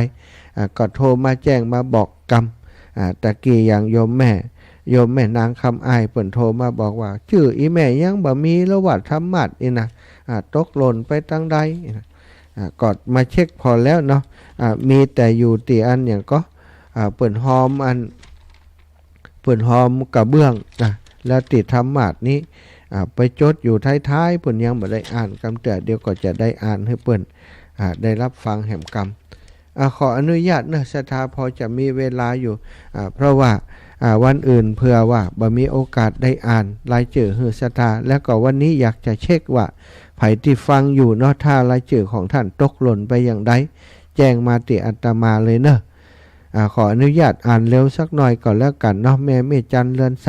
Speaker 1: ก็โทรมาแจ้งมาบอกกรรมตะกี้อย่างโยมแม่นางคำอายเปิ่นโทรมาบอกว่าชื่ออีแม่ยังบ่มีแล้วว่าธรรมะนี่นะตกหล่นไปตั้งใดกดมาเช็คพอแล้วเนาะมีแต่อยู่ตีอันอย่างก็เปิ่นหอมกระเบื้องแล้วติดธรรมะนี้ไปจดอยู่ท้ายๆเปิ่นยังบ่ได้อ่านกำแต่เดี๋ยวก็จะได้อ่านให้เปิ่นได้รับฟังแห่งกรรมขออนุญาตเนอะศรัทธาพอจะมีเวลาอยู่เพราะว่าวันอื่นเผื่อว่าบ่มีโอกาสได้อ่านรายชื่อฮือศรัทธาแล้วก็วันนี้อยากจะเช็คว่าไผที่ฟังอยู่เนาะถ้ารายชื่อของท่านตกหล่นไปอย่างใดแจ้งมาติอาตมาเลยเนอะขออนุญาตอ่านเร็วสักหน่อยก่อนแล้วกันเนาะแม่เมจันเรือนใส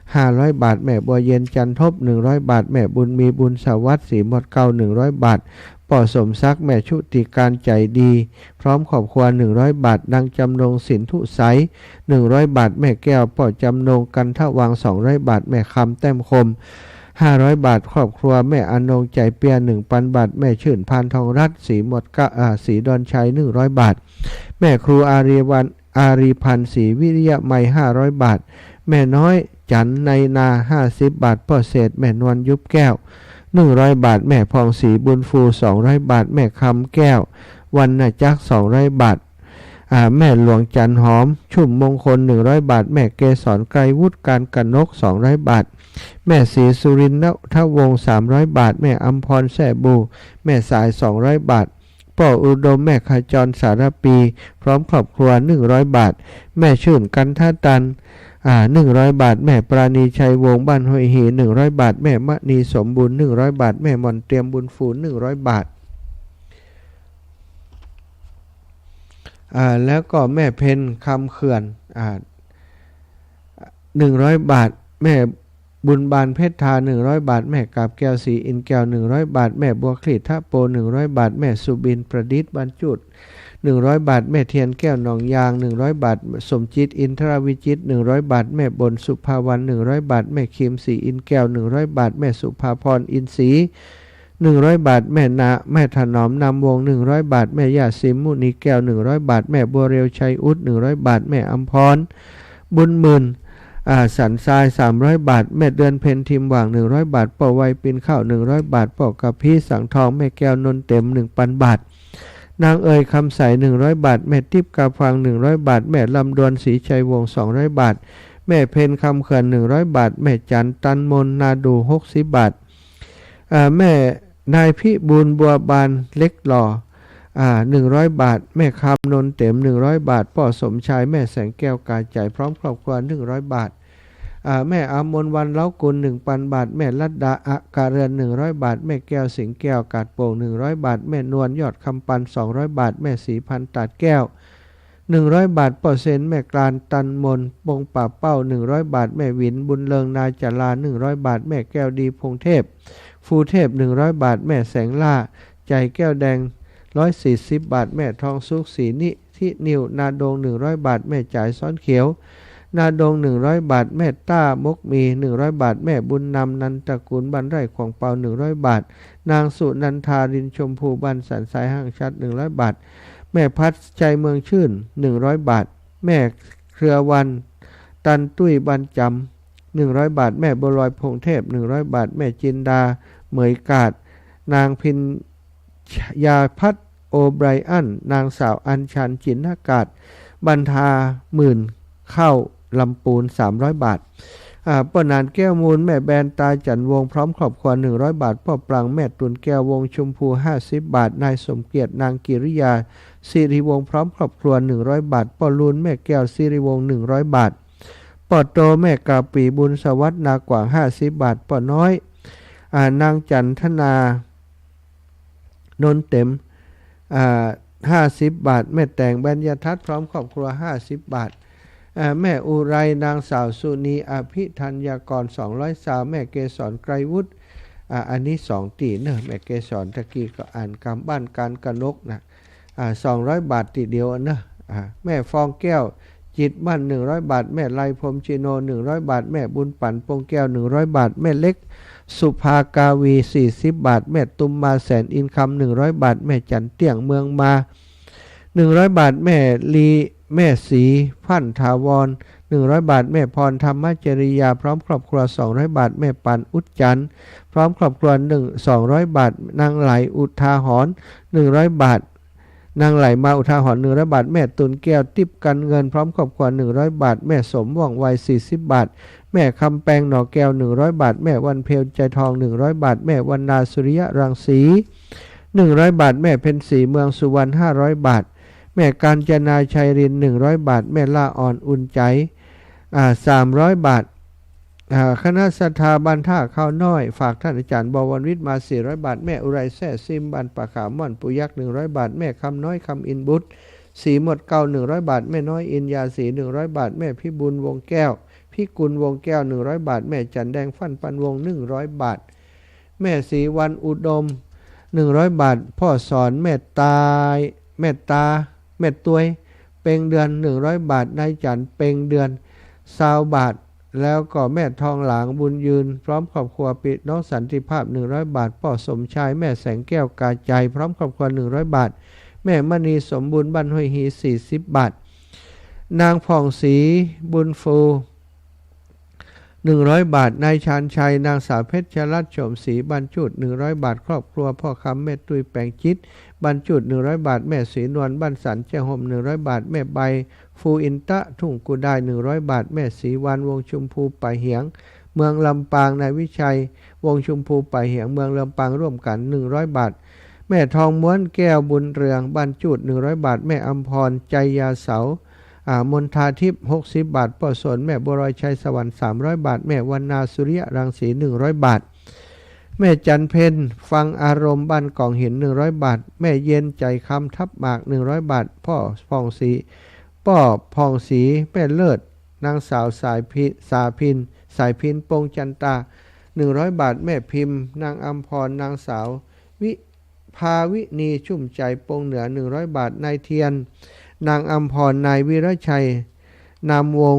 Speaker 1: 500 บาทแม่บัวเย็นจันทบ100 บาทแม่บุญมีบุญสวัสดิ์ศรีหมดเก่า100 บาทป่อสมซักแม่ชุติการใจดีพร้อมขอบครัว100 บาทนางจำนงสินทุใส100 บาทแม่แก้วป่อจำนงกันทวัง200 บาทแม่คำแต้มคม 500 บาทครอบครัวแม่อนงใจเปีย 1,000 บาทแม่ชื่นพานทองรัตน์ศรีหมดศรีดอนชัย100 บาทแม่ครูอารีพันธ์ศรีวิริยะไม500 บาทแม่น้อยจันในนา50 บาทพ่อเศษแม่นวลยุบแก้ว100 บาทแม่พองศรีบุญฟู200 บาทแม่คำแก้ววันนาจัก200 บาทแม่หลวงจันหอมชุ่มมงคล100 บาทแม่เกศรไกรวุฒิการกนก200 บาทแม่ศรีสุรินทร์ทวงศ์300 บาทแม่อัมพรแส่บูแม่สาย200 บาทพ่ออุดมแม่ขจรสารปีพร้อมครอบครัว100 บาทแม่ชื่นกันท่าตัน100 บาทแม่ปราณีชัยวงศ์บ้านห้วยหี100 บาทแม่มณีสมบูรณ์100 บาทแม่มอนเตรียมบุญฟู100 บาทแล้วก็แม่เพนคำเขื่อน100 บาทแม่บุญบานเพชรทา100 บาทแม่กาบแก้วสีอินแก้ว100 บาทแม่บัวคลีทะโป100 บาทแม่สุบินประดิษฐ์บรรจุด100 บาทแม่เทียนแก้วหนองยาง100 บาทสมจิตอินทรวิจิต100 บาทแม่บนสุภาวัน100 บาทแม่คิมสีอินแก้ว100 บาทแม่สุภาพรอินศรี100 บาทแม่ถนอมนำวง100 บาทแม่ย่าสิมมุนีแก้ว100 บาทแม่บัวเรียวชัยอุด100 บาทแม่อัมพรบุญหมื่นสันทราย300 บาทแม่เดือนเพ็ญทิมหว่าง100 บาทป่อไวปินข้าว100 บาทป่อกระพี้สังทองแม่แก้วนนเต็ม 1,000 บาทนางเอ๋ยคำใส100 บาทแม่ทิพย์กาฟัง100 บาทแม่ลำดวนศรีชัยวงศ์200 บาทแม่เพนคำเขื่อน100 บาทแม่จันตันมนนาดู60 บาทแม่นายพิบูลบัวบานเล็กหล่อ100 บาทแม่คำนนเต็ม100 บาทพ่อสมชายแม่แสงแก้วกายใจพร้อมครอบครัว100 บาทแม่อามนวันเล้ากุล 1,000 บาทแม่ลัดดาการเรือน100 บาทแม่แก้วสิงแก้วกาดโป่ง100 บาทแม่นวลยอดคำปัน200 บาทแม่สีพันตัดแก้ว100 บาทป่อเซนแม่กลานตันมนปงป่าเป้า100 บาทแม่วินบุญเลิงนาจารา100 บาทแม่แก้วดีพงเทพฟูเทพ100 บาทแม่แสงล่าใจแก้วแดง140 บาทแม่ทองสุขศรีนิธินิวนาดง100 บาทแม่จ่ายซ้อนเขียวนาดง100 บาทแม่ต้ามกมี100 บาทแม่บุญนำนันตระกูลบันไร่ของเปา100 บาทนางสุนันทารินชมพูบันสันสายห้างชัด100 บาทแม่พัดใจเมืองชื่น100 บาทแม่เครือวันตันตุ้ยบันจำ100 บาทแม่บัวลอยพงเทพ100 บาทแม่จินดาเหมยกาดนางพินยาพัฒโอไบรอันนางสาวอัญชันจินนากาศบรรทาหมื่นเข้าลำปูน300 บาทป้อนานแก้วมูลแม่แบนตาจันวงพร้อมครอบครัว100 บาทพ่อปรังแม่ตุนแก้ววงชมพู50 บาทนายสมเกียรตินางกิริยาสิริวงพร้อมครอบครัว100 บาทป้อลุนแม่แก้วสิริวง100 บาทป้อโตแม่กาปีบุญสวัสดิ์นากว่าง50 บาทป้อน้อยนางจันทนานนเต็ม50 บาทแม่แต่งบัญญาทัศน์พร้อมครอบครัว50 บาทแม่อุไรนางสาวสุนีอภิธัญญากร200 สาวแม่เกศรไกรวุฒิอันนี้2ตีเนอะแม่เกศรตะกี้ก็อ่านกำบ้านการกนกนะ200 บาทตีเดียวเนอะแม่ฟองแก้วจิตบ้าน100 บาทแม่ไลพรมจิโน100 บาทแม่บุญปั่นปงแก้ว100 บาทแม่เล็กสุภากาวี40 บาทแม่ตุมมาแสนอินคำ100 บาทแม่จันเตี้ยงเมืองมา100 บาทแม่ลีแม่สีพันถาวร100 บาทแม่พรธรรมจริยาพร้อมครอบครัว200 บาทแม่ปันอุจจันทร์พร้อมครอบครัว200 บาทนางไหลอุทาหรณ์100 บาทนางไหลมาอุทาหรณ์100 บาทแม่ตุนแก้วติบกันเงินพร้อมครอบครัว100 บาทแม่สมว่องไว40 บาทแม่คำแปงหน่อแก้ว100 บาทแม่วันเพลใจทอง100 บาทแม่วันนาสุริยะรังสี100 บาทแม่เพ็ญศรีเมืองสุวรรณ500 บาทแม่กาญจนาชัยริน100 บาทแม่ล่าอ่อนอุ่นใจ300 บาทคณะศรัทธาบันท่าข้าวน้อยฝากท่านอาจารย์บวรวิทย์มา400 บาทแม่อุไรแซ่ซิมบันปะขามม่อนปุยักษ์100 บาทแม่คำน้อยคำอินบุตรสีหมดเก่า100 บาทแม่น้อยอินยาสี100 บาทแม่พิบูลวงแก้วพี่กุลวงแก้ว100 บาทแม่จันแดงฟันปันวง100 บาทแม่ศรีวันอุดม100 บาทพ่อสอนแม่ตาแม่ตวยเป่งเดือน100 บาทนายจันเป่งเดือน20 บาท แล้วก็แม่ทองหลางบุญยืนพร้อมครอบครัวปิดน้องสันติภาพ100 บาทพ่อสมชายแม่แสงแก้วกาใจพร้อมครอบครัว100 บาทแม่มณีสมบูรณ์บ้านห้วยฮี40 บาทนางผ่องศรีบุญฟู100 บาทนายชาญชัยนางสาวเพชรรัตน์โฉมศรีบรรจุด100 บาทครอบครัวพ่อคำแม่ตุ้ยแปลงจิตบรรจุด100 บาทแม่ศรีนวลบ้านสันเจ้าห่ม100 บาทแม่ใบฟูอินตะทุ่งกุดาย100 บาทแม่ศรีวรรณวงชุมพูป่าเหียงเมืองลำปางนายวิชัยวงชุมพูป่าเหียงเมืองลำปางร่วมกัน100 บาทแม่ทองม้วนแก้วบุญเรืองบรรจุด100 บาทแม่อัมพรใจยาเสามนทาทิพย์60 บาทป้อสนแม่บัวลอยชัยสวรรค์300 บาทแม่วรรณาสุริยรังสี100 บาทแม่จันเพ็ญฟังอารมณ์บ้านกองหิน100 บาทแม่เย็นใจคำทับหมาก100 บาทพ่อพองศรีแม่เลิศนางสาวสายพินปงจันตา100 บาทแม่พิมพ์นางอัมพรนางสาววิภาวินีชุ่มใจปงเหนือ100 บาทนายเทียนนางอัมพรนายวิรชัยนามวง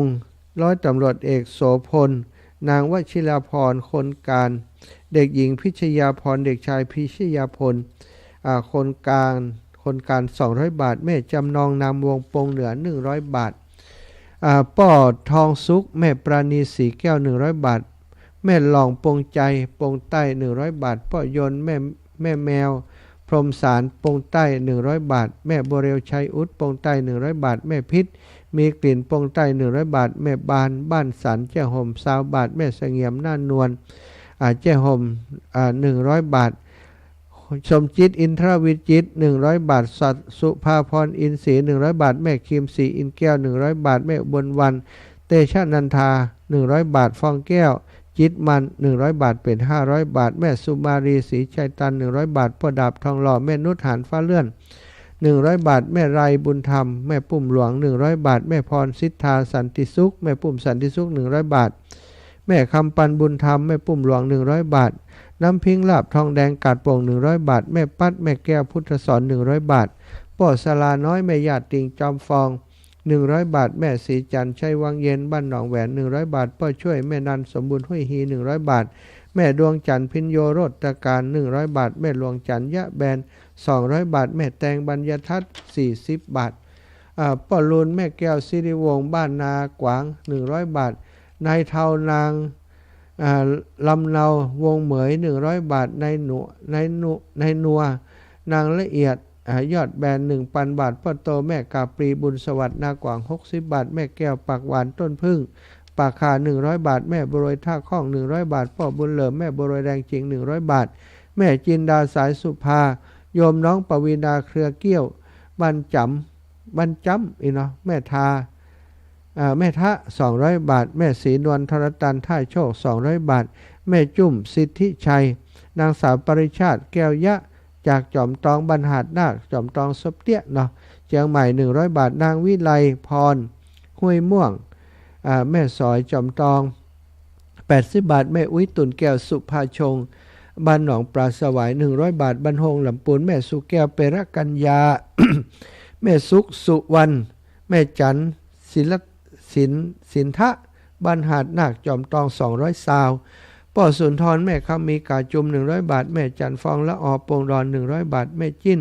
Speaker 1: ร้อยตำรวจเอกโสพลนางวชิราพรคนการเด็กหญิงพิชยาพรเด็กชายพิชยาพลคนการ200 บาทแม่จำนองนามวงปงเหนือ100 บาทป้อทองสุขแม่ปราณีสีแก้ว100 บาทแม่หลองปงใจปงใต้100 บาทป้อยนแม่แมวพรหมสารปงใต้100 บาทแม่บัวเรียวชัยอุดปงใต้100 บาทแม่พิษมีกลิ่นปงใต้100 บาทแม่บานบ้านสันเจ้าห่ม20 บาทแม่เสงี่ยมหน้านวลเจ้าห่ม100 บาทสมจิตอินทรวิจิต100 บาทสัตสุภาพรอินศรี100 บาทแม่คิมศรีอินแก้ว100 บาทแม่บนวันเตชะนันทา100 บาทฟองแก้วจิตมัน100 บาทเป็น500 บาทแม่สุมารีศรีชัยตัน100 บาทพ่อดาบทองหล่อแม่นุชหานฟ้าเลื่อน100 บาทแม่ไรบุญธรรมแม่ปุ่มหลวง100 บาทแม่พรสิทธาสันติสุขแม่ปุ่มสันติสุข100 บาทแม่คำปันบุญธรรมแม่ปุ่มหลวง100 บาทน้ำพิงลาบทองแดงกาดโป่ง100 บาทแม่ปัดแม่แก้วพุทธสอน100 บาทป่อสลาน้อยแม่ญาติติงจอมฟอง100 บาทแม่ศรีจันทร์ชัยวังเย็นบ้านหนองแหวน100 บาทป้อช่วยแม่นันสมบูรณ์ห้วยฮี100 บาทแม่ดวงจันทร์พินโยโรจตการ100 บาทแม่หลวงจันทร์ยะแบน200 บาทแม่แตงบัญญทัศน์40 บาทป้อลูนแม่แก้วสิริวงศ์บ้านนากวาง100 บาทนายเทานางลำเนาวงเหมย100 บาทนายนัวนางละเอียดยอดแบน 1,000 บาทป้อโตแม่กาปรีบุญสวัสดิ์นากวาง60 บาทแม่แก้วปากหวานต้นพึ่งปากขา100 บาทแม่บรวยท่าข้อง100 บาทป้อบุญเหลิมแม่บรวยแดงจริง100 บาทแม่จินดาสายสุภาโยมน้องปวีณาเครือเกี้ยวบรรจำอีเนาะแม่ทะ200 บาทแม่ศรีนวลธรตันท่าโชค200 บาทแม่จุ่มสิทธิชัยนางสาวปริชาติแก้วยะจากจอมตองบรรหาดนาคจอมตองซบเตี้ยเนาะเชียงใหม่100 บาทนางวิไลพรห้วยม่วงแม่สอยจอมตอง80 บาทแม่อุ้ยตุ่นแก้วสุภาชงบ้านหนองปลาสวาย100 บาทบ้านโฮงลำปูนแม่สุแก้วเปรกัญญา แม่สุขสุวรรณแม่จันสินทะบ้านหาดนาคจอมตอง200 ซาวป้อสุนทรแม่คำมีกาจุม100 บาทแม่จันฟองละอปงดอน100 บาทแม่จิ้น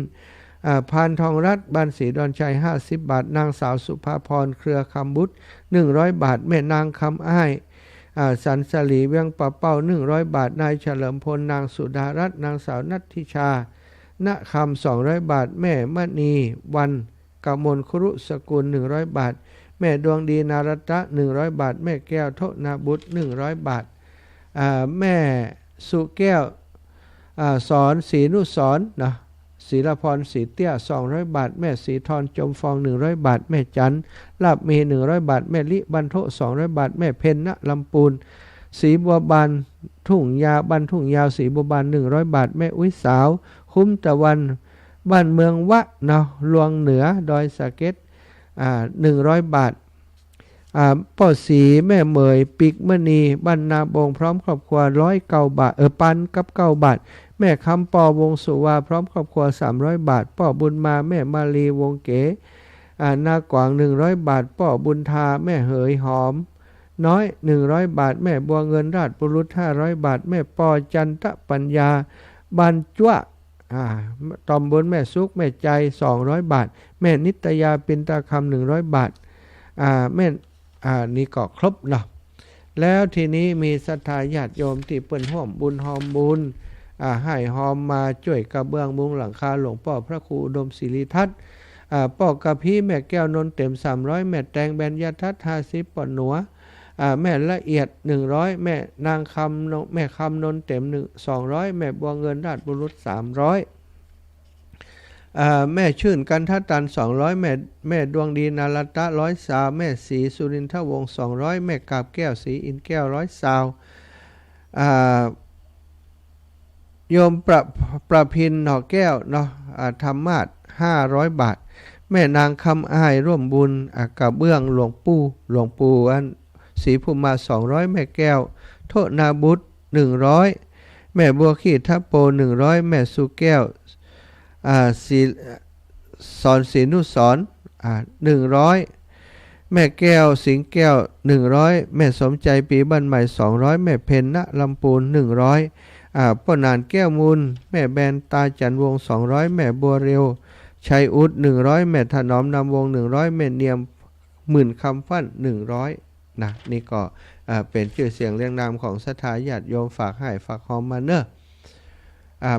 Speaker 1: พานทองรัตน์บ้านศรีดอนชัย50 บาทนางสาวสุภาพรเครือคำบุตร100 บาทแม่นางคำอ้ายสันสลีเวียงปะเป้า100 บาทนายเฉลิมพลนางสุดารัตน์นางสาวนัทธิชาณคำ200 บาทแม่มณีวันกมลครุสกุล100 บาทแม่ดวงดีนารัตะ100 บาทแม่แก้วโทนาบุตร100 บาทแม่สุแก้วสอนศรีนุสรนะศิลพรศรีเตี้ย200 บาทแม่ศรีธรจมฟอง100 บาทแม่จันลาบมี100 บาทแม่ลิบันโท200 บาทแม่เพนณลำปูนศรีบัวบานทุ่งยาบันทุ่งยาวศรีบัวบาน100 บาทแม่อุ้ยสาวคุ้มตะวันบ้านเมืองวะเนาะลวงเหนือดอยสะเก็ด100 บาทป้อสีแม่เหมยปิกมณีบรรณาบงพร้อมครอบครัว109 บาทปันกับ9 บาทแม่คำปอวงสุวาพร้อมครอบครัว300 บาทป้อบุญมาแม่มาลีวงเก๋นากวาง100 บาทป้อบุญทาแม่เหยหอม น้อย100 บาทแม่บัวเงินราชบุรุษ500 บาทแม่ปอจันทปัญญาบันจ้วตอมบนแม่ซุกแม่ใจ200 บาทแม่นิตยาปินตาคำ100 บาทแม่นี่ก็ครบเนาะแล้วทีนี้มีศรัทธาญาติโยมที่เปิ้นห่วมบุญหอมบุญให้หอมมาช่วยกระเบื้องมุงหลังคาหลวงพ่อพระครูอุดมศิริทัศน์ปอกกระพี่แม่แก้วนนเต็ม300แม่แตงแบนยทัศน์50ปอนหนัวแม่ละเอียด100แม่นางคำแม่คำนนเต็ม200แม่บัวเงินราชบุรุษ300แม่ชื่นกันทตัน200แม่ดวงดีนารัตะ100แม่ศรีสุรินทวงศ์200แม่กาบแก้วศรีอินแก้ว100โยมประพินหน่อแก้วเนาะธรรมาส500 บาทแม่นางคำอายร่วมบุญกระเบื้องหลวงปู่อันศรีภูมิ200แม่แก้วโทนาบุตร100แม่บัวขีทัพโป100แม่สุแก้วสอนศรีนุสร100แม่แก้วสิงแก้ว100แม่สมใจปีบ้านใหม่200แม่เพ็ญณลำพูน100ป้านานแก้วมูลแม่แบนตาจันวง200แม่บัวเร็วชัยอุด100แม่ถนอมนำวง100แม่เนียมหมื่นคำฟั่น100นะนี่ก็เป็นชื่อเสียงเรียงนามของศรัทธาญาติโยมฝากให้ฝากหอมมาเนอะ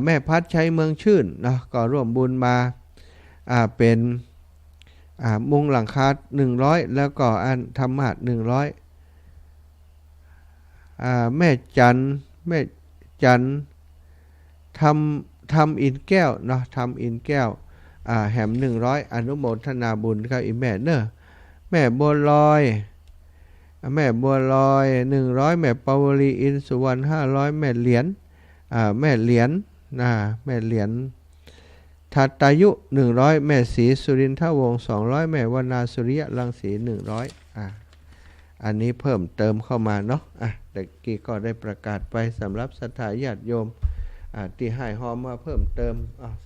Speaker 1: แม่พัดชัยเมืองชื่นเนาะก็ร่วมบุญมาเป็นมุงหลังคา100แล้วก็อันธรรมาส100แม่จันทำอินแก้วเนาะทำอินแก้วแหม100อนุโมทนาบุญครับอีแม่เนอะแม่บัวลอย100แม่ปาวลีอินสุวรรณ500แม่เหรียญแม่เหรียญทัตตายุ100แม่ศรีสุรินทวงศ์200แม่วนาสุริยรังสี100อันนี้เพิ่มเติมเข้ามาเนาะตะกี้ก็ได้ประกาศไปสำหรับศรัทธาญาติโยมที่ให้หอมมาเพิ่มเติม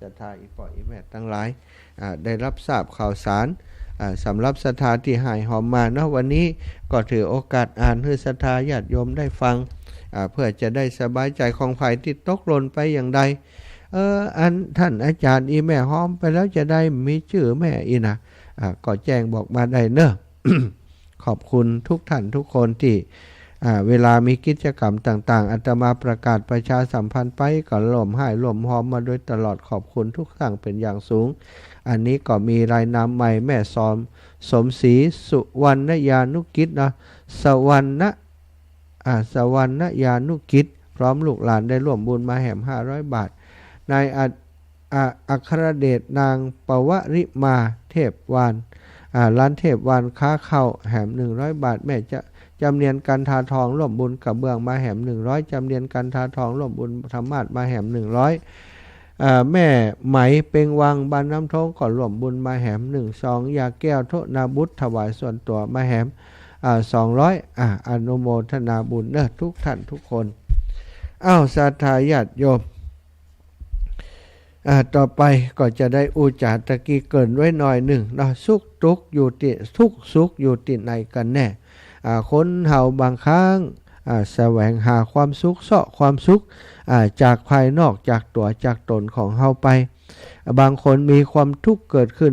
Speaker 1: ศรัทธาอีปออีแม่ทั้งหลายได้รับทราบข่าวสารสำหรับศรัทธาที่ให้หอมมาเนาะวันนี้ก็ถือโอกาสอ่านให้ศรัทธาญาติโยมได้ฟังเพื่อจะได้สบายใจของภัยที่ตกหล่นไปอย่างใดอันท่านอาจารย์อีแม่หอมไปแล้วจะได้มีชื่อแม่อีนะก็แจ้งบอกมาได้เนอะ ขอบคุณทุกท่านทุกคนที่เวลามีกิจกรรมต่างๆอาตมาประกาศประชาสัมพันธ์ไปก็หล่มให้หล่มหอมมาโดยตลอดขอบคุณทุกท่านเป็นอย่างสูงอันนี้ก็มีรายนามใหม่แม่สอมสมศรีสุวรรณยานุกิจนะสวรรณยานุกิจพร้อมลูกหลานได้ร่วมบุญมาแหม500 บาทนายอัครเดชนางปวริมาเทพวานร้านเทพวานค้าเข้าแหม100 บาทแม่จะจำเนียนกันทาทองร่วมบุญกับเบื้องมาแหม100จำเนียนกันทาทองร่วมบุญธรรมาสมาแหม100แม่ไหมเปงวังบ้านน้ำท้องก่อนร่วมบุญมาแหม12ยาแก้วโทนาบุตรถวายส่วนตัวมาแหม200อนุโมทนาบุญเนอะทุกท่านทุกคนศรัทธาญาติโยมต่อไปก็จะได้อุจาตะกี้เกินไว้หน่อยหนึ่งเนาะสุขทุกข์อยู่ที่ไหนกันแน่คนเฮาบางครั้งแสวงหาความสุขเสาะความสุขจากภายนอกจากตัวจากตนของเฮาไปบางคนมีความทุกข์เกิดขึ้น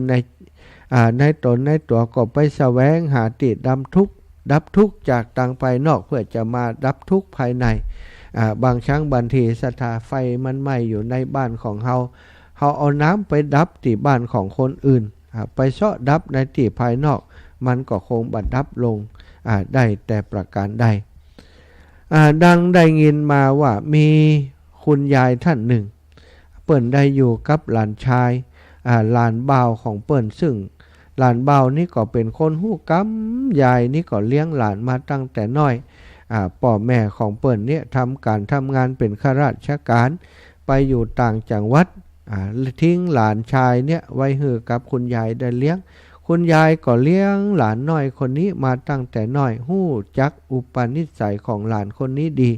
Speaker 1: ในตนในตัวก็ไปแสวงหาติดับทุกข์จากต่างภายนอกเพื่อจะมาดับทุกข์ภายในบางครั้งบางทีศรัทธาไฟมันไหม้อยู่ในบ้านของเฮาเอาน้ำไปดับที่บ้านของคนอื่นไปเสาะดับในที่ภายนอกมันก็คงบัดดับลงได้แต่ประการใดดังได้ยินมาว่ามีคุณยายท่านหนึ่งเปิ้นได้อยู่กับหลานชายหลานบ่าวของเปิ้นซึ่งหลานบ่าวนี่ก็เป็นคนหู้กำยายนี่ก็เลี้ยงหลานมาตั้งแต่น้อยพ่อแม่ของเปิ้นเนี่ยทำงานเป็นข้าราชการไปอยู่ต่างจังหวัดทิ้งหลานชายเนี่ยไว้ให้กับคุณยายได้เลี้ยงคุณยายก็เลี้ยงหลานน้อยคนนี้มาตั้งแต่น้อยหู้จักอุปนิสัยของหลานคนนี้ดี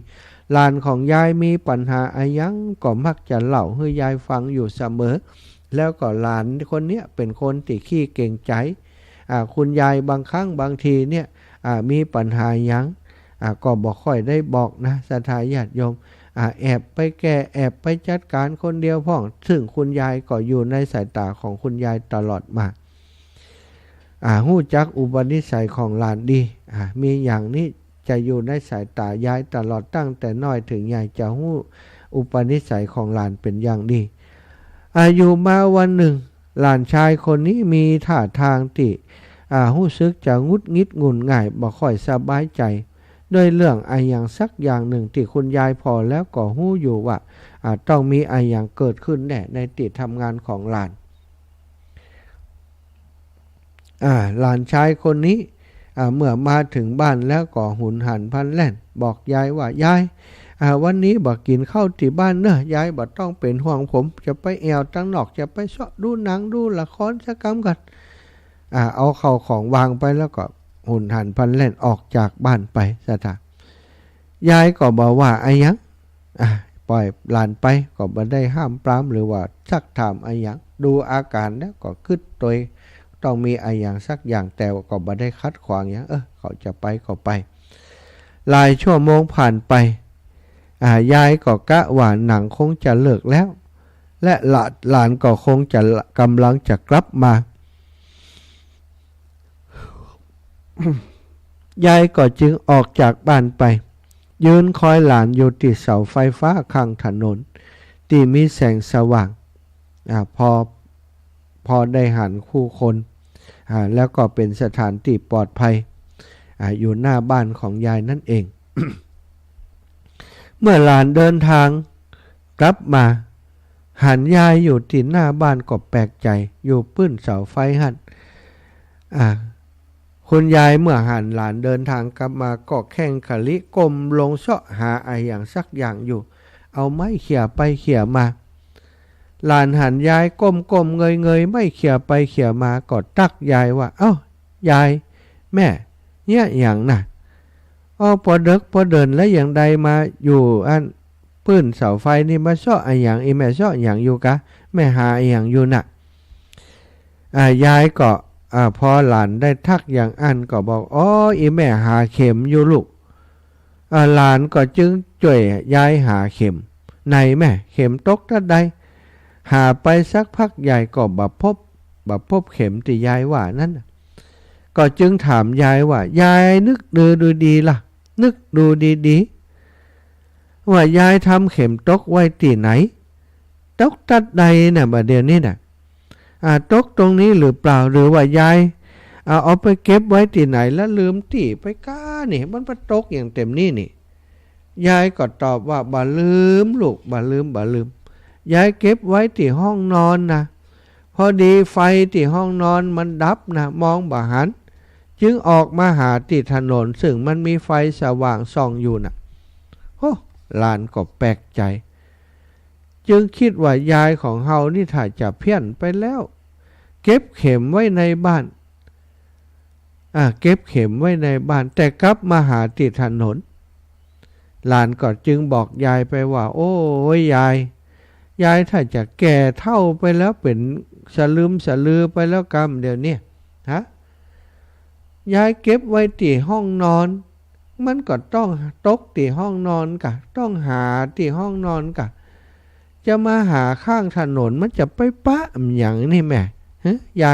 Speaker 1: หลานของยายมีปัญหาอะไรยังก็มักจะเล่าให้ยายฟังอยู่เสมอแล้วก็หลานคนนี้เป็นคนที่ขี้เก่งใจคุณยายบางครั้งบางทีเนี่ย มีปัญหาหยังก็บอกค่อยได้บอกนะศรัทธาญาติโยมแอบไปแก้แอบไปจัดการคนเดียวพ่องซึ่งคุณยายก็อยู่ในสายตาของคุณยายตลอดมาหู้จักอุปนิสัยของหลานดีมีอย่างนี้จะอยู่ในสายตายายตลอดตั้งแต่น้อยถึงใหญ่จะหู้อุปนิสัยของหลานเป็นอย่างดีอยู่มาวันหนึ่งหลานชายคนนี้มีท่าทางที่หู้ซึกจะงุดงิดงุนง่ายบ่ค่อยสบายใจด้วยเรื่องอย่างสักอย่างหนึ่งที่คุณยายพอแล้วก็หู้อยู่ว่าต้องมีอย่างเกิดขึ้นแน่ในที่ทำงานของหลานหลานชายคนนี้เมื่อมาถึงบ้านแล้วก็หุนหันพลันแล่นบอกยายว่ายายวันนี้บอกกินข้าวที่บ้านเนอะยายบอกต้องเป็นห่วงผมจะไปแอวตั้งนอกจะไปชอบดูหนังดูละครสักกำกันเอาเข้าของวางไปแล้วก็หุนหันพลันแล่นออกจากบ้านไปซะท่ายายก็บอกว่ายังปล่อยหลานไปก็ไม่ได้ห้ามปรามหรือว่าซักถามยังดูอาการแล้วก็คิดตัวต้องมีอย่างสักอย่างแต่ก็ไม่ได้คัดขวางอย่างเขาจะไปก็ไปหลายชั่วโมงผ่านไปยายก็กะว่าหนังคงจะเลิกแล้วและหลานก็คงจะกำลังจะกลับมา ยายก็จึงออกจากบ้านไปยืนคอยหลานอยู่ที่เสาไฟฟ้าข้างถนนที่มีแสงสว่างพอได้หันคู่คนแล้วก็เป็นสถานที่ปลอดภัยอยู่หน้าบ้านของยายนั่นเอง เมื่อหลานเดินทางกลับมาหันยายอยู่ที่หน้าบ้านก็แปลกใจอยู่ปื้นเสาไฟหันคุณยายเมื่อหันหลานเดินทางกลับมาก็แข้งขลิกลมลงเสาะหาอย่างสักอย่างอยู่เอาไม้เขี่ยไปเขี่ยมาหลานหันยายก้มเงยไม่เขี่ยไปเขี่ยมาก็ตักยายว่าเอ้ายายแม่เนี่ยอย่างน่ะพอเด็กพอเดินแล้วอย่างใดมาอยู่ปื้นเสาไฟนี่มาเสาะอย่างแม่เสาะอย่างอยู่กะแม่หาอย่างอยู่น่ะยายก็พอหลานได้ทักอย่างก็บอกแม่หาเข็มอยู่ลูกหลานก็จึงช่วยยายหาเข็มในแม่เข็มตกท่าใดหาไปสักพักยายก็บับพบเข็มที่ยายว่านั้นก็จึงถามยายว่ายายนึกดูดีล่ะนึกดูดีๆว่ายายทำเข็มตกไว้ที่ไหนตกตัดใดน่ะบัดเดี๋ยวนี้น่ะตกตรงนี้หรือเปล่าหรือว่ายายเอาไปเก็บไว้ที่ไหนแล้วลืมที่ไปก้านี่มันไปตกอย่างเต็มนี่นี่ยายก็ตอบว่าบ่ลืมลูกบ่ลืมยายเก็บไว้ที่ห้องนอนนะพอดีไฟที่ห้องนอนมันดับนะมองบ่หันจึงออกมาหาที่ถนนซึ่งมันมีไฟสว่างส่องอยู่นะหลานก็แปลกใจจึงคิดว่ายายของเฮานี่ถ้าจะเพี้ยนไปแล้วเก็บเข็มไว้ในบ้านเก็บเข็มไว้ในบ้านแต่กลับมาหาที่ถนนหลานก็จึงบอกยายไปว่าโอ้ยยายถ้าจะแก่เฒ่าไปแล้วเป็นสลือไปแล้วกรรมเดี๋ยวนี้ยายเก็บไว้ที่ห้องนอนมันก็ต้องตกที่ห้องนอนกะต้องหาที่ห้องนอนกะจะมาหาข้างถนนมันจะไปปะอย่างนี้แม่ย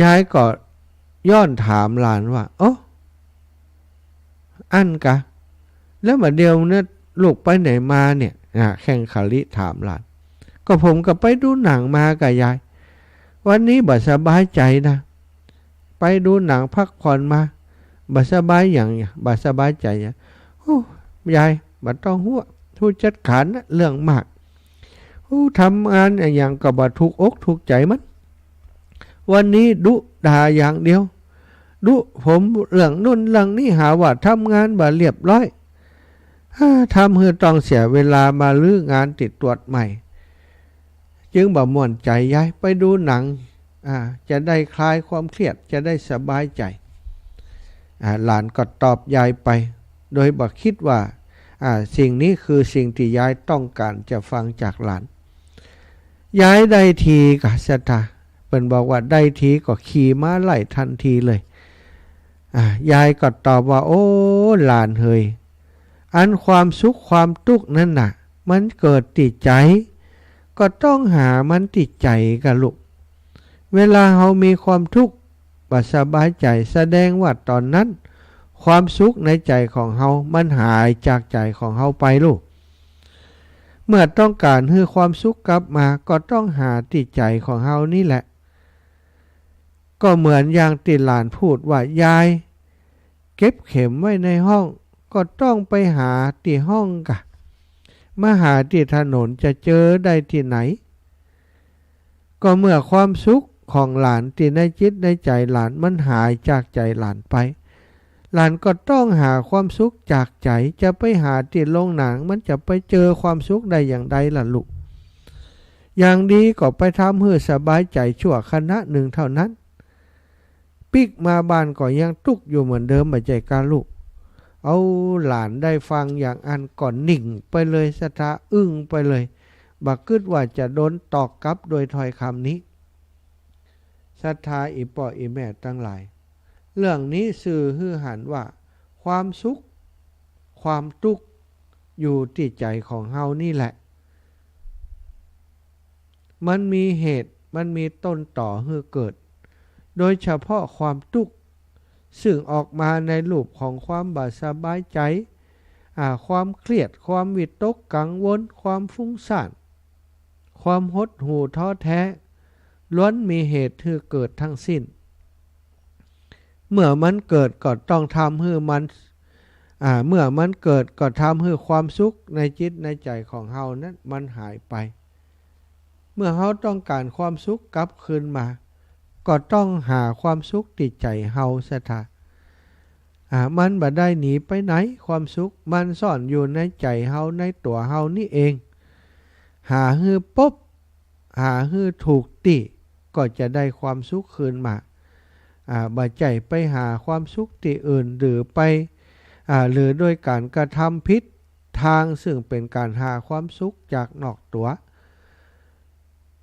Speaker 1: ายก็ย้อนถามหลานว่ากะแล้วมาเดียวเนี่ยลูกไปไหนมาเนี่ยแข่งขลิถามหลานก็ผมก็ไปดูหนังมากับยายวันนี้บ่สบายใจนะไปดูหนังพักผ่อนมาบ่สบายอย่างบ่สบายใจยายบ่ต้องหัวผู้จัดการนะเรื่องมากทำงานอย่างก็บ่ถูกอกถูกใจมันวันนี้ดุด่าอย่างเดียวดุผมเรื่องนู่นเรื่องนี้หาว่าทำงานบ่เรียบร้อยทำให้ต้องเสียเวลามาลื้องานติดตรวจใหม่จึงบ่ม่วนใจยายไปดูหนังจะได้คลายความเครียดจะได้สบายใจหลานก็ตอบยายไปโดยบ่คิดว่าสิ่งนี้คือสิ่งที่ยายต้องการจะฟังจากหลานยายได้ทีก็ศรัทธาเป็นบอกว่าได้ทีก็ขี่ม้าไล่ทันทีเลย ยายก็ตอบว่าโอ้หลานเฮยอันความสุขความทุกข์นั่นน่ะมันเกิดติดใจก็ต้องหามันติดใจกันลูกเวลาเรามีความทุกข์บ่สบายใจแสดงว่าตอนนั้นความสุขในใจของเรามันหายจากใจของเราไปลูกเมื่อต้องการให้ความสุขกลับมาก็ต้องหาติดใจของเรานี่แหละก็เหมือนอย่างติหลานพูดว่ายายเก็บเข็มไว้ในห้องก็ต้องไปหาที่ห้องกะมาหาที่ถนนจะเจอได้ที่ไหนก็เมื่อความสุขของหลานที่ในจิตในใจหลานมันหายจากใจหลานไปหลานก็ต้องหาความสุขจากใจจะไปหาที่โรงหนังมันจะไปเจอความสุขได้อย่างใดล่ะลูกอย่างดีก็ไปทำให้สบายใจชั่วขณะหนึ่งเท่านั้นปิกมาบ้านก็ยังทุกข์อยู่เหมือนเดิมไม่ใจการลูกเอาหลานได้ฟังอย่างอันก่อนนิ่งไปเลยสถาอึ้งไปเลยบักคิดว่าจะโดนตอกกลับโดยถ้อยคำนี้ศรัทธาอีป่ออีแม่ทั้งหลายเรื่องนี้สื่อฮือหันว่าความสุขความทุกข์อยู่ที่ใจของเฮานี่แหละมันมีเหตุมันมีต้นต่อให้เกิดโดยเฉพาะความทุกข์ซึ่งออกมาในรูปของความบ่สบายใจความเครียดความวิตกกังวลความฟุ้งซ่านความหดหู่ท้อแท้ล้วนมีเหตุให้เกิดทั้งสิ้นเมื่อมันเกิดก็ต้องทำให้มันเมื่อมันเกิดก็ทำให้ความสุขในจิตในใจของเฮานั้นมันหายไปเมื่อเฮาต้องการความสุขกลับคืนมาก็ต้องหาความสุขติดใจเฮาซะท่ามันบ่ได้หนีไปไหนความสุขมันซ่อนอยู่ในใจเฮาในตัวเฮานี่เองหาฮื้อปุ๊บหาฮื้อถูกติก็จะได้ความสุขคืนมาบ่ใจไปหาความสุขที่อื่นหรือไปหรือโดยการกระทำผิดทางซึ่งเป็นการหาความสุขจากนอกตัว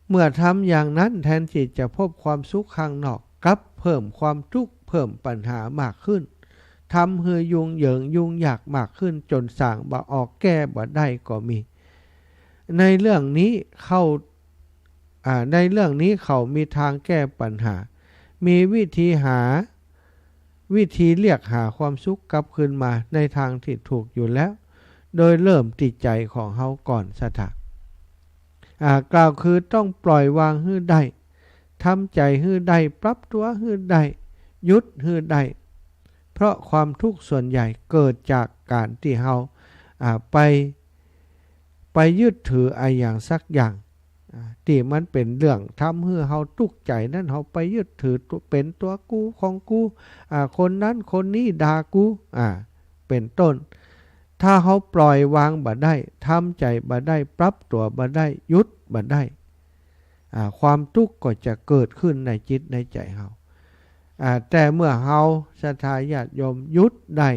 Speaker 1: เมื่อทำอย่างนั้นแทนที่จะพบความสุขข้างนอกกลับเพิ่มความทุกข์เพิ่มปัญหามากขึ้นทำให้ยุ่งเหยิงยุ่งยากมากขึ้นจนสร้างบ่ออกแก้บ่ได้ก็มีในเรื่องนี้เขามีทางแก้ปัญหามีวิธีเรียกหาความสุขกลับคืนมาในทางที่ถูกอยู่แล้วโดยเริ่มติดใจของเฮาก่อนสถากล่าวคือต้องปล่อยวางให้ได้ทำใจให้ได้ปรับตัวให้ได้หยุดให้ได้เพราะความทุกข์ส่วนใหญ่เกิดจากการที่เฮาไปยึดถืออย่างสักอย่างที่มันเป็นเรื่องทำให้เฮาทุกข์ใจนั้นเฮาไปยึดถือเป็นตัวกูของกูคนนั้นคนนี้ด่ากูเป็นต้นถ้าเฮาปล่อยวางบ่ได้ทำใจบ่ได้ปรับตัวบ่ได้หยุดบ่ได้ความทุกข์ก็จะเกิดขึ้นในจิตในใจเฮาแต่เมื่อเฮาศรัทธาญาติโยมหยุดได้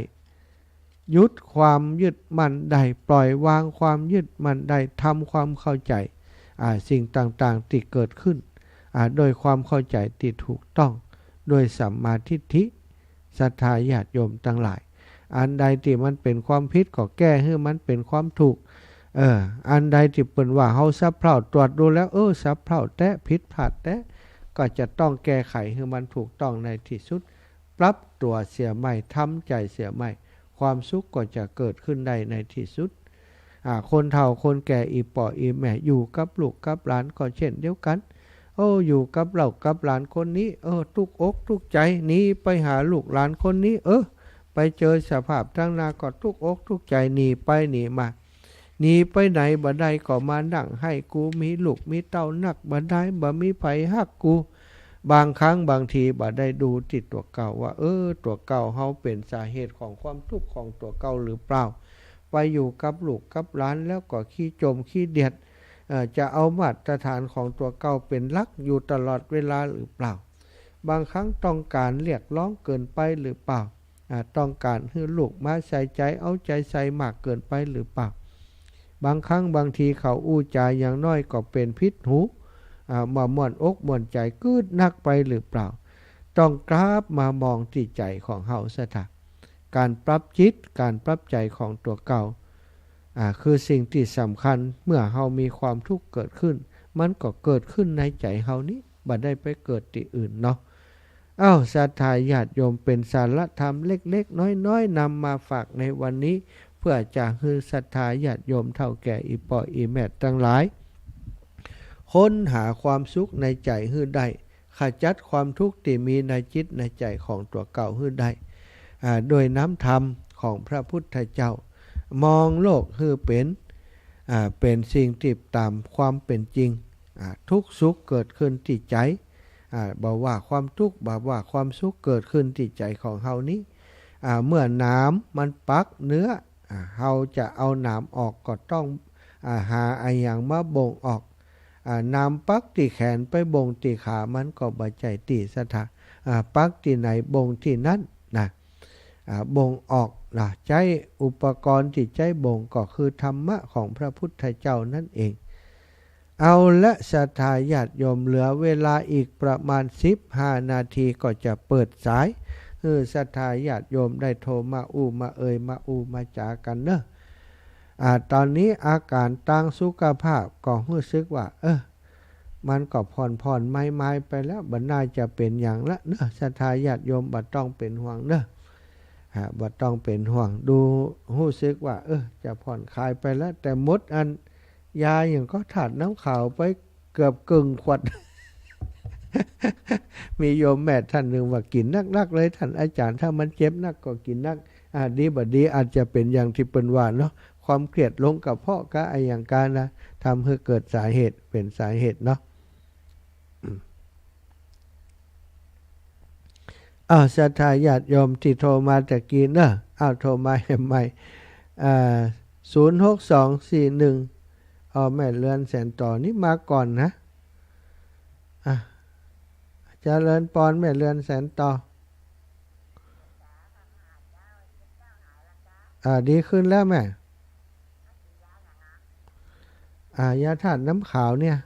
Speaker 1: หยุดความยึดมั่นได้ปล่อยวางความยึดมั่นได้ทำความเข้าใจสิ่งต่างๆที่เกิดขึ้นโดยความเข้าใจที่ถูกต้องโดยสัมมาทิฏฐิศรัทธาญาติโยมทั้งหลายอันใดที่มันเป็นความผิดก็แก้ให้มันเป็นความถูกอันใดที่เป็นว่าเฮาสับเพร่าตรวจดูแล้วสับเพร่าแตะผิดพลาดแตะก็จะต้องแก้ไขให้มันถูกต้องในที่สุดปรับตัวเสียใหม่ทำใจเสียใหม่ความสุขก็จะเกิดขึ้นได้ในที่สุดคนเฒ่าคนแก่อีป่ออีแม่อยู่กับลูกกับหลานก็เช่นเดียวกันอยู่กับเรากับหลานคนนี้ทุกอกทุกใจหนีไปหาลูกหลานคนนี้ไปเจอสภาพทั้งนาก็ทุกอกทุกใจหนีไปหนีมาหนีไปไหนบ่ได้ก็มานั่งให้กูมีลูกมีเต้านักบ่ได้บ่มีไผฮักกูบางครั้งบางทีบ่ได้ดูติดตัวเก่าว่าตัวเก่าเฮาเป็นสาเหตุของความทุกข์ของตัวเก่าหรือเปล่าไปอยู่กับลูกกับหลานแล้วก็ขี้จมขี้เดียดจะเอามาตรฐานของตัวเก่าเป็นหลักอยู่ตลอดเวลาหรือเปล่าบางครั้งต้องการเรียกร้องเกินไปหรือเปล่าต้องการให้ลูกมาใส่ใจเอาใจใส่มากเกินไปหรือเปล่าบางครั้งบางทีเขาอู้จาอย่างน้อยก็เป็นพิษหูมาม่วนอกม่วนใจกืดนักไปหรือเปล่า ต้องกลับมามองที่ใจของเฮาซะค่ะการปรับจิตการปรับใจของตัวเก่าคือสิ่งที่สำคัญเมื่อเฮามีความทุกข์เกิดขึ้นมันก็เกิดขึ้นในใจเฮานี้บ่ได้ไปเกิดที่อื่นเนาะศรัทธาญาติโยมเป็นสารธรรมเล็กๆน้อยๆนำมาฝากในวันนี้เพื่อจะให้ศรัทธาญาติโยมเท่าแก่อีปออีแม่ทั้งหลายค้นหาความสุขในใจให้ได้ขจัดความทุกข์ที่มีในจิตในใจของตัวเก่าให้ได้โดยน้ำธรรมของพระพุทธเจ้ามองโลกให้เป็นสิ่งที่ตามความเป็นจริงทุกสุขเกิดขึ้นที่ใจบอกว่าความทุกข์บอกว่าความสุขเกิดขึ้นที่ใจของเฮานี้เมื่อน้ำมันปักเนื้อเฮาจะเอาน้ำออกก็ต้องหาอะไรอย่างมาบ่งออกน้ำปักที่แขนไปบ่งที่ขามันก็บ่ใจตีสถาปักที่ไหนบ่งที่นั้นนะบ่งออกนะใจอุปกรณ์ที่ใจบ่งก็คือธรรมะของพระพุทธเจ้านั่นเองเอาละศรัทธาญาติโยมเหลือเวลาอีกประมาณ15นาทีก็จะเปิดสายศรัทธาญาติโยมได้โทรมามามาจากันเนอะตอนนี้อาการต่างสุขภาพก็รู้สึกว่ามันก็ผ่อนไม้ไปแล้วบัดน่าจะเป็นอย่างละเนอะศรัทธาญาติโยมบ่ต้องเป็นห่วงเนอะบ่ต้องเป็นห่วงดูรู้สึกว่าจะผ่อนคลายไปแล้วแต่มดอันยาอย่างก็ถาดน้ำขาวไปเกือบกึ่งขวด มีโยมแม่ท่านหนึ่งว่ากินนักเลยท่านอาจารย์ถ้ามันเจ็บนักก็กินนักดีบัดดีอาจจะเป็นอย่างที่เปิ้นว่าเนาะความเครียดลงกับเพาะก็ไออย่างการนะทำให้เกิดสาเหตุเป็นสาเหตุเนาะศรัทธาญาติโยมที่โทรมาตะกี้เนอะโทรมาให้ใหม่06241แม่เรือนแสนต่อนี่มาก่อนนะเจริญปอนแม่เรือนแสนต่อดีขึ้นแล้วแม่ยาธาตุน้ำขาวเนี่ย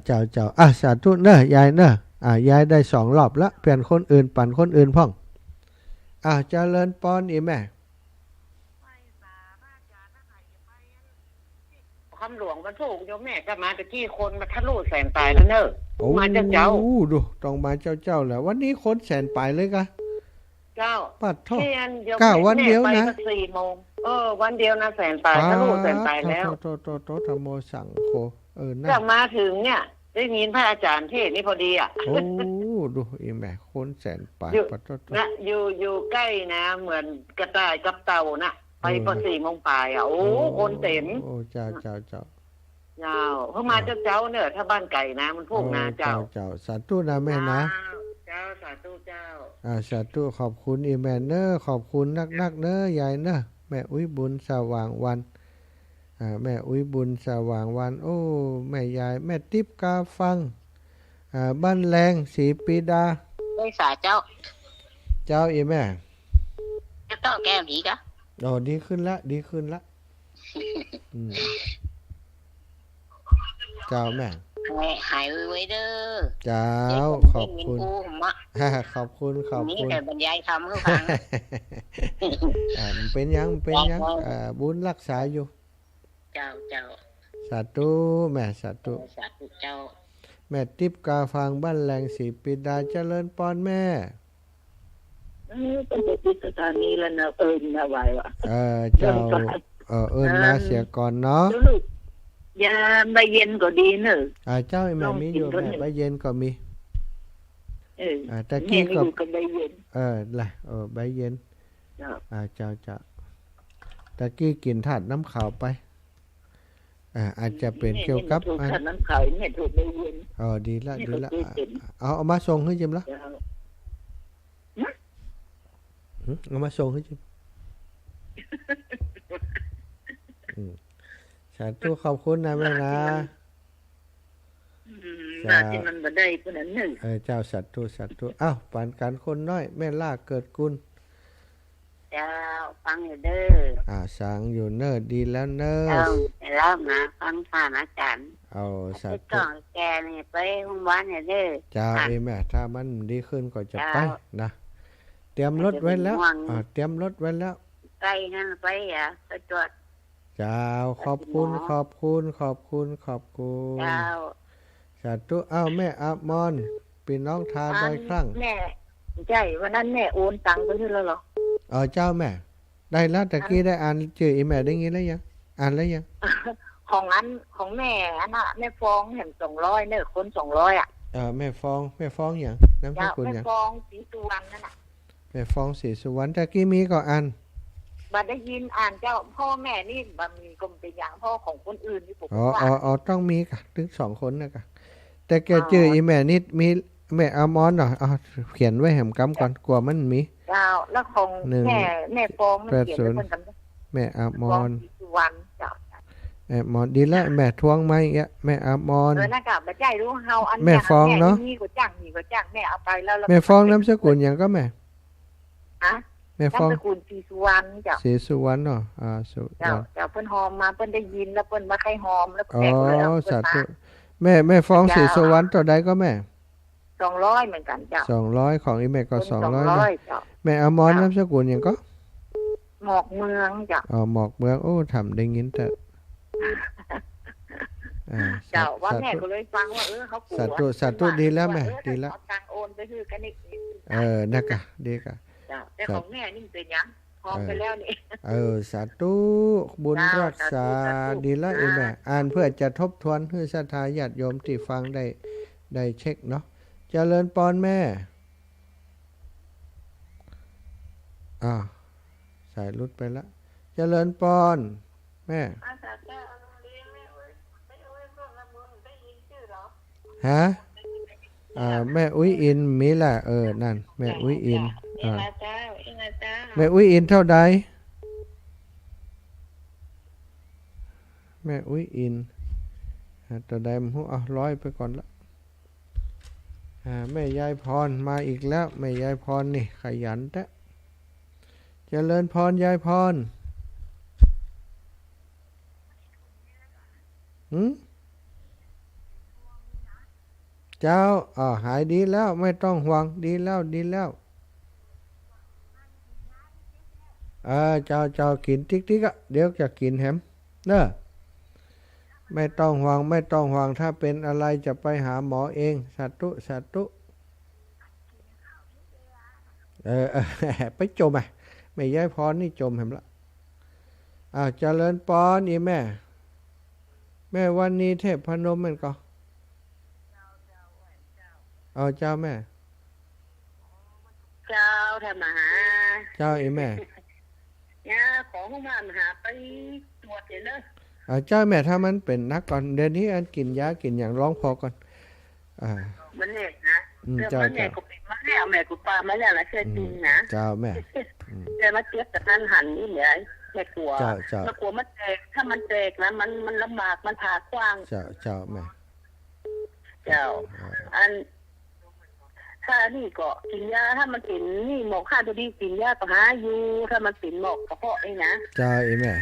Speaker 1: เจ้าสาธุเนอะยายเนอะยายได้2 รอบละเปลี่ยนคนอื่นปั่นคนอื่นพ่องเจริญปอนอีแม่
Speaker 7: คำหลวงบรรทุกโยมแม่จะมาตะกี้คนมาทะลุแสนตายแล้วเนอะมาเจ้า
Speaker 1: ดูต้องมาเจ้าแหละวันนี้คนแสนปลายเลยกะ
Speaker 7: เจ้า
Speaker 1: ปัดท่อ
Speaker 7: 9 วันเดียวนะ4 โมงวันเดียวนะแสนตายทะลุแสนตายแล้ว
Speaker 1: โตธโมสังโฆ
Speaker 7: จะมาถึงเนี่ยได้ยินพระอาจารย์เทศนี่พอดี
Speaker 1: ดูอีแม่คนแสนปลายปัดท่อ
Speaker 7: นะอยู่ใกล้นะเหมือนกระต่ายกับเต่านะไปพอ4 โมงปลายคนเต็ม
Speaker 1: เจ้า
Speaker 7: เพิ่งมาเจ้าเนอะถ้าบ้านไก่นะมันพวกนาเจ้า
Speaker 1: สาธุนะแม่นะ
Speaker 7: เจ้าสาธุเจ้า
Speaker 1: สาธุขอบคุณอีแม่เนอะขอบคุณนักเนอะยายเนอะแม่อุ้ยบุญสว่างวันแม่อุ้ยบุญสว่างวันแม่ยายแม่ติ๊บกาฟังบ้านแรงศรีปีดา
Speaker 7: ได้สาเจ้า
Speaker 1: อีแม่
Speaker 7: จะต้องแก้ผีกะ
Speaker 1: ดีขึ้นละเจ้าแม่
Speaker 7: หายไว้เด้อ
Speaker 1: เจ้าขอบคุณขอบคุณ
Speaker 7: นี่แต่บรรยายทำให้ฟัง
Speaker 1: มันเป็นยังบุญรักษาอยู่
Speaker 7: เจ้า
Speaker 1: สาธุแม่สาธุ
Speaker 7: เจ้า
Speaker 1: แม่ติ๊บกาฟังบ้านแรงศรีปีดาเจริญปอนแม่
Speaker 7: เป็นติดสถานีแล้วนะนะไว้ว่ะ
Speaker 1: เจ้ามาเสียก่อนเนาะ
Speaker 7: ยาใบเย็นก็ดีเนอะ
Speaker 1: เจ้าแม่มีอยู่แม่ใบเย็นก็มีตะกี้
Speaker 7: กับใบเย็น
Speaker 1: ใบเย็นเจ้าตะกี้กินถาดน้ำขาวไปอาจจะเป็นเกี่ยวกับ
Speaker 7: ถาดน้ำขาวเนี่ยถูกใบเย็น
Speaker 1: ดีละเอามาส่งให้จิมละเอามาส่งให้จิมสาธุขอบคุณนะแม่นะ
Speaker 7: ที่มันบ่ได้คนนั้นหนึ่ง
Speaker 1: เจ้าสัตว์ปานกันคนน้อยแม่ล่าเกิดกุล
Speaker 3: เจ้าฟังอยู่เด้อ
Speaker 1: สังอยู่เนิ่นดีแล้วเนิ่น
Speaker 3: แล้วมาฟังท่านอาจารย์
Speaker 1: เอาสาธุ
Speaker 3: ก่อนแกนี่ไปโรงพยาบาลเนี่ยเด้อ
Speaker 1: จ้าแม่ถ้ามันดีขึ้นก็จะไปนะเตรียมรถไว้แล้วเตรียมรถไว้แล้ว
Speaker 3: ใกล้นั่นไปไปตรวจ
Speaker 1: จ้าขอบคุณเจ้าสาธุแม่อับมอนพี่น้องทาได้ครั้ง
Speaker 7: แม่ใช่วันนั้นแม่โอนตังค์ไปให้แล้วเหรอ
Speaker 1: เจ้าแม่ได้แล้วตะกี้ได้อ่านชื่ออีแม่ได้ยินแล้วยังอ่านแล้วยัง
Speaker 7: ของแม่น่ะแม่ฟ้องเห็น200เนี่ยคน200
Speaker 1: แม่ฟ้องอย่างน้ำสกุลอย่าง
Speaker 7: แม่ฟ้องศรีสุวรรณนั่นน่ะ
Speaker 1: แม่ฟ้องศรีสุวรรณตะกี้มีก็อ่าน
Speaker 7: บัดได้ยินอ่านเจ้าพ่อแม่นี่บ่มีก็เป็นอย่างพ่อของคนอื่นที่ผม
Speaker 1: ว่าต้องมีกะถึง2คนนะกะแต่แกชื่ออีแม่นิดมีแม่อามอนเหรอเขียนไว้แหมกำก่อนกลัวมันมี
Speaker 7: เจ้าแล้วของแม่ฟ้องมันเขียนไว้เพิ่นกำ
Speaker 1: แม่อามอน
Speaker 7: สุวรรณเจ้า
Speaker 1: แม่มอนดีแล้วแม่ทวงไหมแม่อามอน
Speaker 7: นั่นก็บ่ใจรู้เฮาอัน
Speaker 1: แม่ฟ้องเนาะ
Speaker 7: นี่ก็จ้างแม่เอาไปแล้ว
Speaker 1: แม่ฟ้องนามสกุลหยังก็แม่แม่ฟ้อง
Speaker 7: นามสกุลศรีสุวรรณเจ้า
Speaker 1: ศรีสุวรรณเนาะ
Speaker 7: สุเจ้าเพิ่นหอมมาเพิ่นได้ยินแล้วเพิ่นมาใครหอมแล้ว
Speaker 1: แตกเลยสาธุแม่ฟ้องศรีสุวรรณตัวใดก็แม่
Speaker 7: 200เหมือนกันเจ้า
Speaker 1: 200ของอีแม่ก็200แม่อมรนามสกุลหยังก็
Speaker 7: หมอกเมืองจ้ะ
Speaker 1: หมอกเมืองทำได้ยินแต่
Speaker 7: เจ้าว่าแม่ก็เลยฟังว่าเขาป
Speaker 1: วดสาธุดีแล้วแม่ดีแล้ว
Speaker 7: ตังโอนไปคือกันนี่
Speaker 1: นะกะดีกะ
Speaker 7: แต่ของแม่นี่เป็นยังพร้อมไปแล้วนี่
Speaker 1: สาธุบุญรักษาดีแล้วอีแม่อ่านเพื่อจะทบทวนให้ศรัทธาญาติโยมที่ฟังได้เช็คเนาะเจริญปอนแม่สายรุดไปแล้วเจริญปอนแม่ฮะแม่อุ้ยอินมีแหละนั่นแม่อุ้ยอินแม่อุ้ยอินเท่าใดแม่อุ้ยอินตัวใดมัน100ไปก่อนละแม่ยายพรมาอีกแล้วแม่ยายพรนี่ขยันแท้เจริญพรยายพรเจ้าหายดีแล้วไม่ต้องห่วงดีแล้วเจ้ากินติ๊กๆเดี๋ยวจะกินแฮมเนอะไม่ต้องห่วงถ้าเป็นอะไรจะไปหาหมอเองสาธุไปจมไม่ย้ายพรนี่จมเห็นละเจริญปอนอีแม่วันนี้เทพพนมมันก็เจ้าแม่
Speaker 3: เจ้าทำมาหา
Speaker 1: เจ้าอีแม่
Speaker 3: ของมาหาไปตรวจเลยเนอะ
Speaker 1: เจ้าแม่ถ้ามันเป็นนักก่อนเดี๋ยวนี้อันกินยากินอย่างร้องพอก่อน
Speaker 3: มันเนี่ยนะเจ้าแม่กูเป็นมาแล้วแม่กูปามาแล้วนะเชื่อจริงนะ
Speaker 1: เจ้าแม่
Speaker 3: แต่มาเทียบกับท่านหันนี่เลยแม่กลัวกลัวมันแตกถ้ามันแตกนะมันลำบากมันผ่ากว้าง
Speaker 1: เจ้าแม่
Speaker 3: เจ้าอันถ้านี่ก็กินยาถ้ามันเป็นนี่หมอกข้าตัวดีกินยาก็หาอยู่ถ้ามันเป็นหมอกกระเพาะเองนะ
Speaker 1: เจ้าอีแม่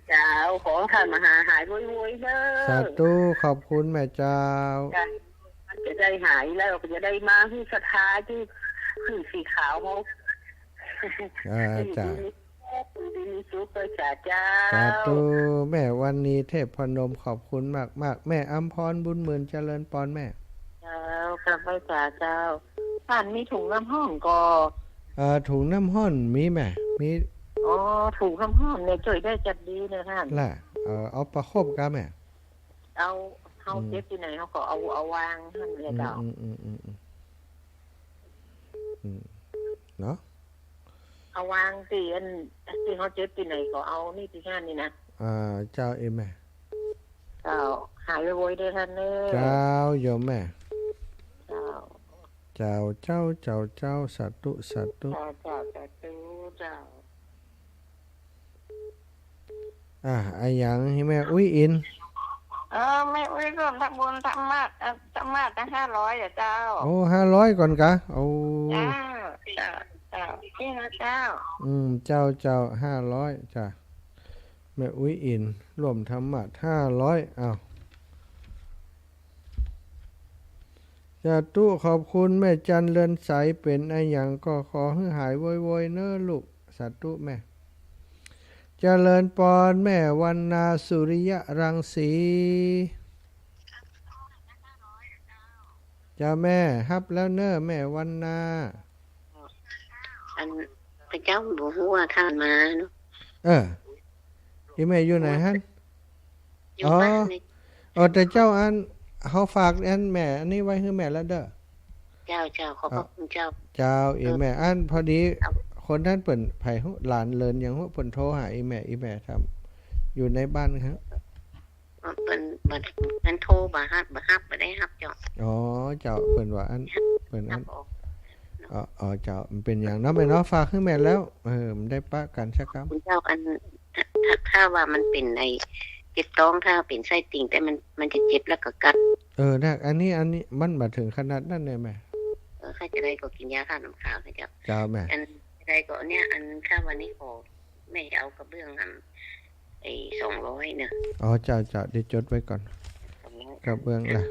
Speaker 1: เจ้า
Speaker 3: ขอท่านมาหายรวยๆเด้อ
Speaker 1: สาธุขอบคุณแม่เจ้า
Speaker 3: มันจะได้หายแล้วก็จะได้มาที่ศรัทธาที่ขึ้นสีขาวเขา
Speaker 1: จ้า
Speaker 3: ดีสุขเลยจ้า
Speaker 1: สาธุแม่วันนี้เทพพนมขอบคุณมากแม่อัมพรบุญหมื่นเจริญปอนแม่
Speaker 3: กลับไปจ้าเจ้าท่านมีถุงน้ำห้องก็
Speaker 1: ถุงน้ำห้อนมีแม่มี
Speaker 3: ถุงน้ำห้อนเนี่ยช่วยได้จัดดีเลยท่าน
Speaker 1: ล่ะเอาประคบกันแม่
Speaker 3: เอาเจ็บที่ไหนเขาก็เอาวางท่านเลยเจ้า
Speaker 1: เนาะ
Speaker 3: เอาวางที่เขาเจ็บที่ไหนก็เอานี่ที่งานนี่นะ
Speaker 1: เจ้าเอ็มแม่
Speaker 3: เจ้าหายไวๆได้ท่านเนอะ
Speaker 1: เจ้าโยมแม่เจ้าสาธุ
Speaker 3: เจ้า
Speaker 1: ไอ้ยังให้แม่อุ้ยอิน
Speaker 3: แม่อุ้ยร่วมทำบุญทำมาตั้ง500เจ้า
Speaker 1: 500ก่อนกะ
Speaker 3: เจ้า จริงนะเจ้า
Speaker 1: เจ้า500จ้ะแม่อุ้ยอินรวมธรรมะ500อ้าวสาธุขอบคุณแม่จันเรือนใสเป็นไอ้หยังก็ขอให้หายไวๆเนอะลูกสาธุแม่เจริญปอนแม่วรรณาสุริยรังสีจ้าแม่ฮับแล้วเนอะแม่วรรณา
Speaker 3: อันพระเจ้าบอกว่าท่านมาเนาะ
Speaker 1: อีแม่อยู่ไหนฮะ
Speaker 3: อยู่บ้านนี่
Speaker 1: แต่เจ้าอันเขาฝากอันแม่อันนี้ไว้ให้แม่แล้วเด้อ
Speaker 3: เจ้าขอบคุณเจ้า
Speaker 1: อีแม่อันพอดีคนท่านเปิ่นไผ่หลานเลินอย่างเปิ่นโทรหาอีแม่ทำอยู่ในบ้านครับ
Speaker 3: เปิ่นโทรบ่ฮับบ่ได้ฮับเจ้า
Speaker 1: เจ้าเปิ่นว่าอันเปิ่นอันเจ้ามันเป็นอย่างนั้นแม่เนาะฝากให้แม่แล้วมันได้ปะกันสักครั้ง
Speaker 3: คุณเจ้าอันถ้าว่ามันเป็นในเจ็บท้องถ้าเป็นไส้ติ่งแต่มันจะเจ็บแล้วก็กัด
Speaker 1: นะอันนี้มันมาถึงขนาดนั้นเลยแม่
Speaker 3: ใครจะได้ก็กินยาฆ่าน้ำขาวให้
Speaker 1: เจ้าแม่
Speaker 3: อันใดก็เนี่ยอันถ้าวันนี้ขอแม่เอากระเบื้อง200เนี่ย
Speaker 1: เจ้าเดี๋ยวจดไว้ก่อนกระเบื้องล่ะ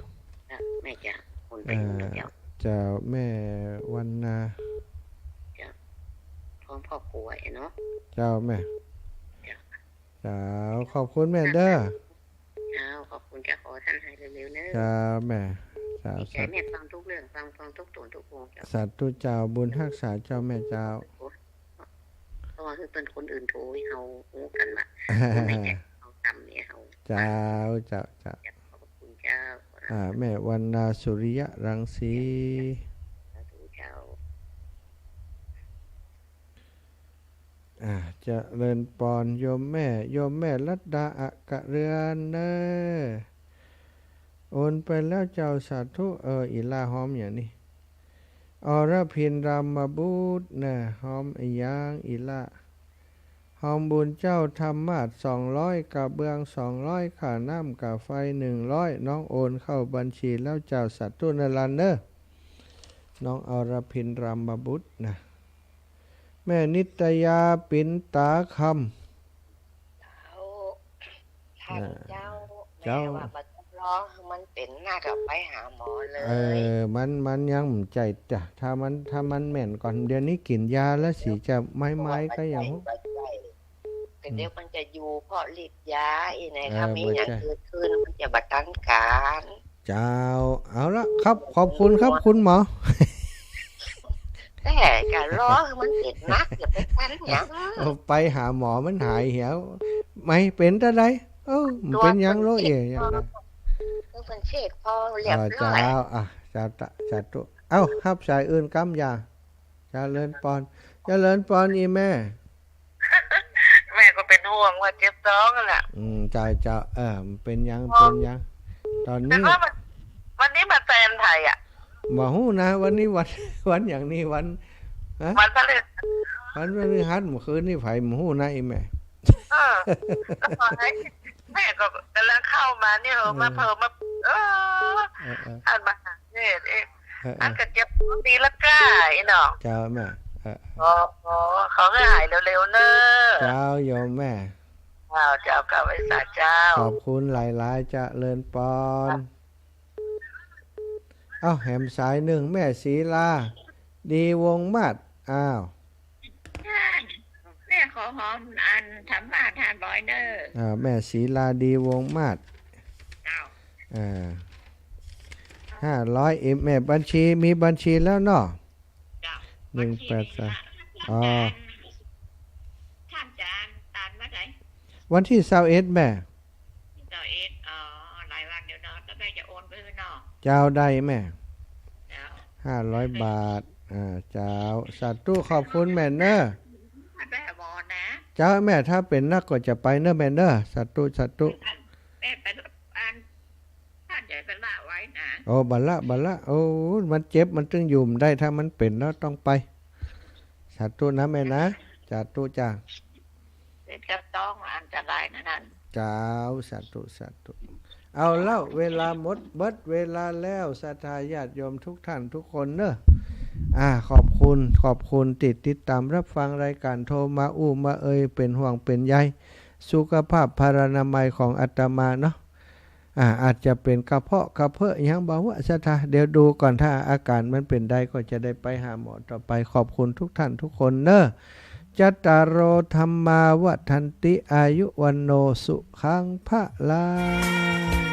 Speaker 3: แม่จะคนไป
Speaker 1: เจ้าแม่วรรณา
Speaker 3: พร้อมพ่อป่วยเนาะ
Speaker 1: เจ้าแม่เจ้าขอบคุณแม่เด้อ
Speaker 3: ขอบคุณจะขอท่านให้เร็วๆเนอะ
Speaker 1: เจ้าแม่
Speaker 3: ดีใจแม่ฟังทุกเรื่องฟังทุกตัวทุกวง
Speaker 1: สาธุเจ้าบุญรักษาเจ้าแม่เจ้า
Speaker 3: เพราะว่าคือเป็นคนอื่นโทรให้เฮาฮู้กันมาไม่แก่เฮาทำเนี่ยเฮา
Speaker 1: เจ้า
Speaker 3: ขอบคุณเจ้า
Speaker 1: แม่วรรณาสุริยรังสีจะเริญปอนโยมแม่ลัดดาอักะเรือนเนอโอนไปแล้วเจ้าสาธุอีลาหอมอย่างนี้อรพินรามบุตรนะหอมยางอีลาหอมบุญเจ้าธรรมาส200กับเบื้อง200ค่าน้ำกับไฟ100น้องโอนเข้าบัญชีแล้วเจ้าสาธุนรันเนอน้องอรพินรามบุตรนะแม่นิตยาปินตาคำ
Speaker 7: เจ้าว่าบัดร้องมันเป็นหน้ากับไปหาหมอเลย
Speaker 1: มันยังใจจ้ะถ้ามันแม่นก่อนเดี๋ยวนี้กินยาแล้วสีจะไม้ก็อย่าง
Speaker 7: แต่เดี๋ยวมันจะอยู่เพราะฤทธิ์ยาอีไหนถ้ามีอย่างเกิดขึ้นมันจะบัดตันการ
Speaker 1: เจ้าเอาละครับขอบคุณครับคุณหมอ
Speaker 7: แต่การร้องมันเจ็บนักอย่าไปฟันอย่าง
Speaker 1: ไปหาหมอมันหายเหี่ยวไม่เป็นอะไรมันเป็นยังโรคอย่างนั้น
Speaker 7: คือเป็นเช็ดพอเรียบร้อย
Speaker 1: จัดตุครับสายอื่นกำยาเจริญปอนอีแม่
Speaker 7: ก็เป็นห่วงว่าเจ็บท้องแหละ
Speaker 1: เจ้าเป็นยังตอนนี้
Speaker 7: วันนี้มาแฟนไทย
Speaker 1: บ่ฮู้นะวันนี้วันอย่างนี้วัน
Speaker 7: พฤ
Speaker 1: หัสเมื่อคืนนี่ไผบ่ฮู้นะอีแม่
Speaker 7: แล้วพอแม่ก็กำลังเข้ามานี่มาเพิ่มมาอันมาเนี่ยอันก็เจ็บดีละก้าอีเนาะ
Speaker 1: เจ้าแม่
Speaker 7: เขาให้หายเร็วๆเนอะ
Speaker 1: เจ้าโยมแม่
Speaker 7: เจ้ากับไว้สาเจ้า
Speaker 1: ขอบคุณหลายๆจะเลินปอนแหมสายหนึ่งแม่ศรีลาดีวงมาด
Speaker 7: แม่ขอหอมอันทำบ้านทานบ่อยเนอ
Speaker 1: แม่ศรีลาดีวงมาด500แม่บัญชีมีบัญชีแล้วเนาะ183
Speaker 7: ท่านจานตานมาไหน
Speaker 1: วันที่21แม่
Speaker 7: หลายวันเดี๋ยวเนาะแล้วแม่จะโอนไปเนาะ
Speaker 1: เจ้าได้แม่500 บาทเจ้าสาธุขอบคุณแม่เนอะเจ้าแม่ถ้าเป็นนักก็จะไปเนอะแม่เนอะสาธุ
Speaker 7: แม่เป็นท่านใหญ่เป็นละไว้นะ
Speaker 1: บัลละมันเจ็บมันจึงยุ่มได้ถ้ามันเป็นแล้วต้องไปสาธุนะแม่นะสาธุจ้า
Speaker 7: จะต้องอันตรายนั่น
Speaker 1: เจ้าสาธุเอาแล้วเวลาหมดเบิดเวลาแล้วศรัทธาญาติโยมทุกท่านทุกคนเนอะ ขอบคุณติดตามรับฟังรายการโทรมาอู้มาเป็นห่วงเป็นใยสุขภาพพรรณนามัยของอาตมาเนาะอาจจะเป็นกระเพาะยังบอกว่าสถาเดี๋ยวดูก่อนถ้าอาการมันเป็นได้ก็จะได้ไปหาหมอต่อไปขอบคุณทุกท่านทุกคนเนอะจัตตารโอธัมมาวัฏันติอายุวันโนสุขังพะลัง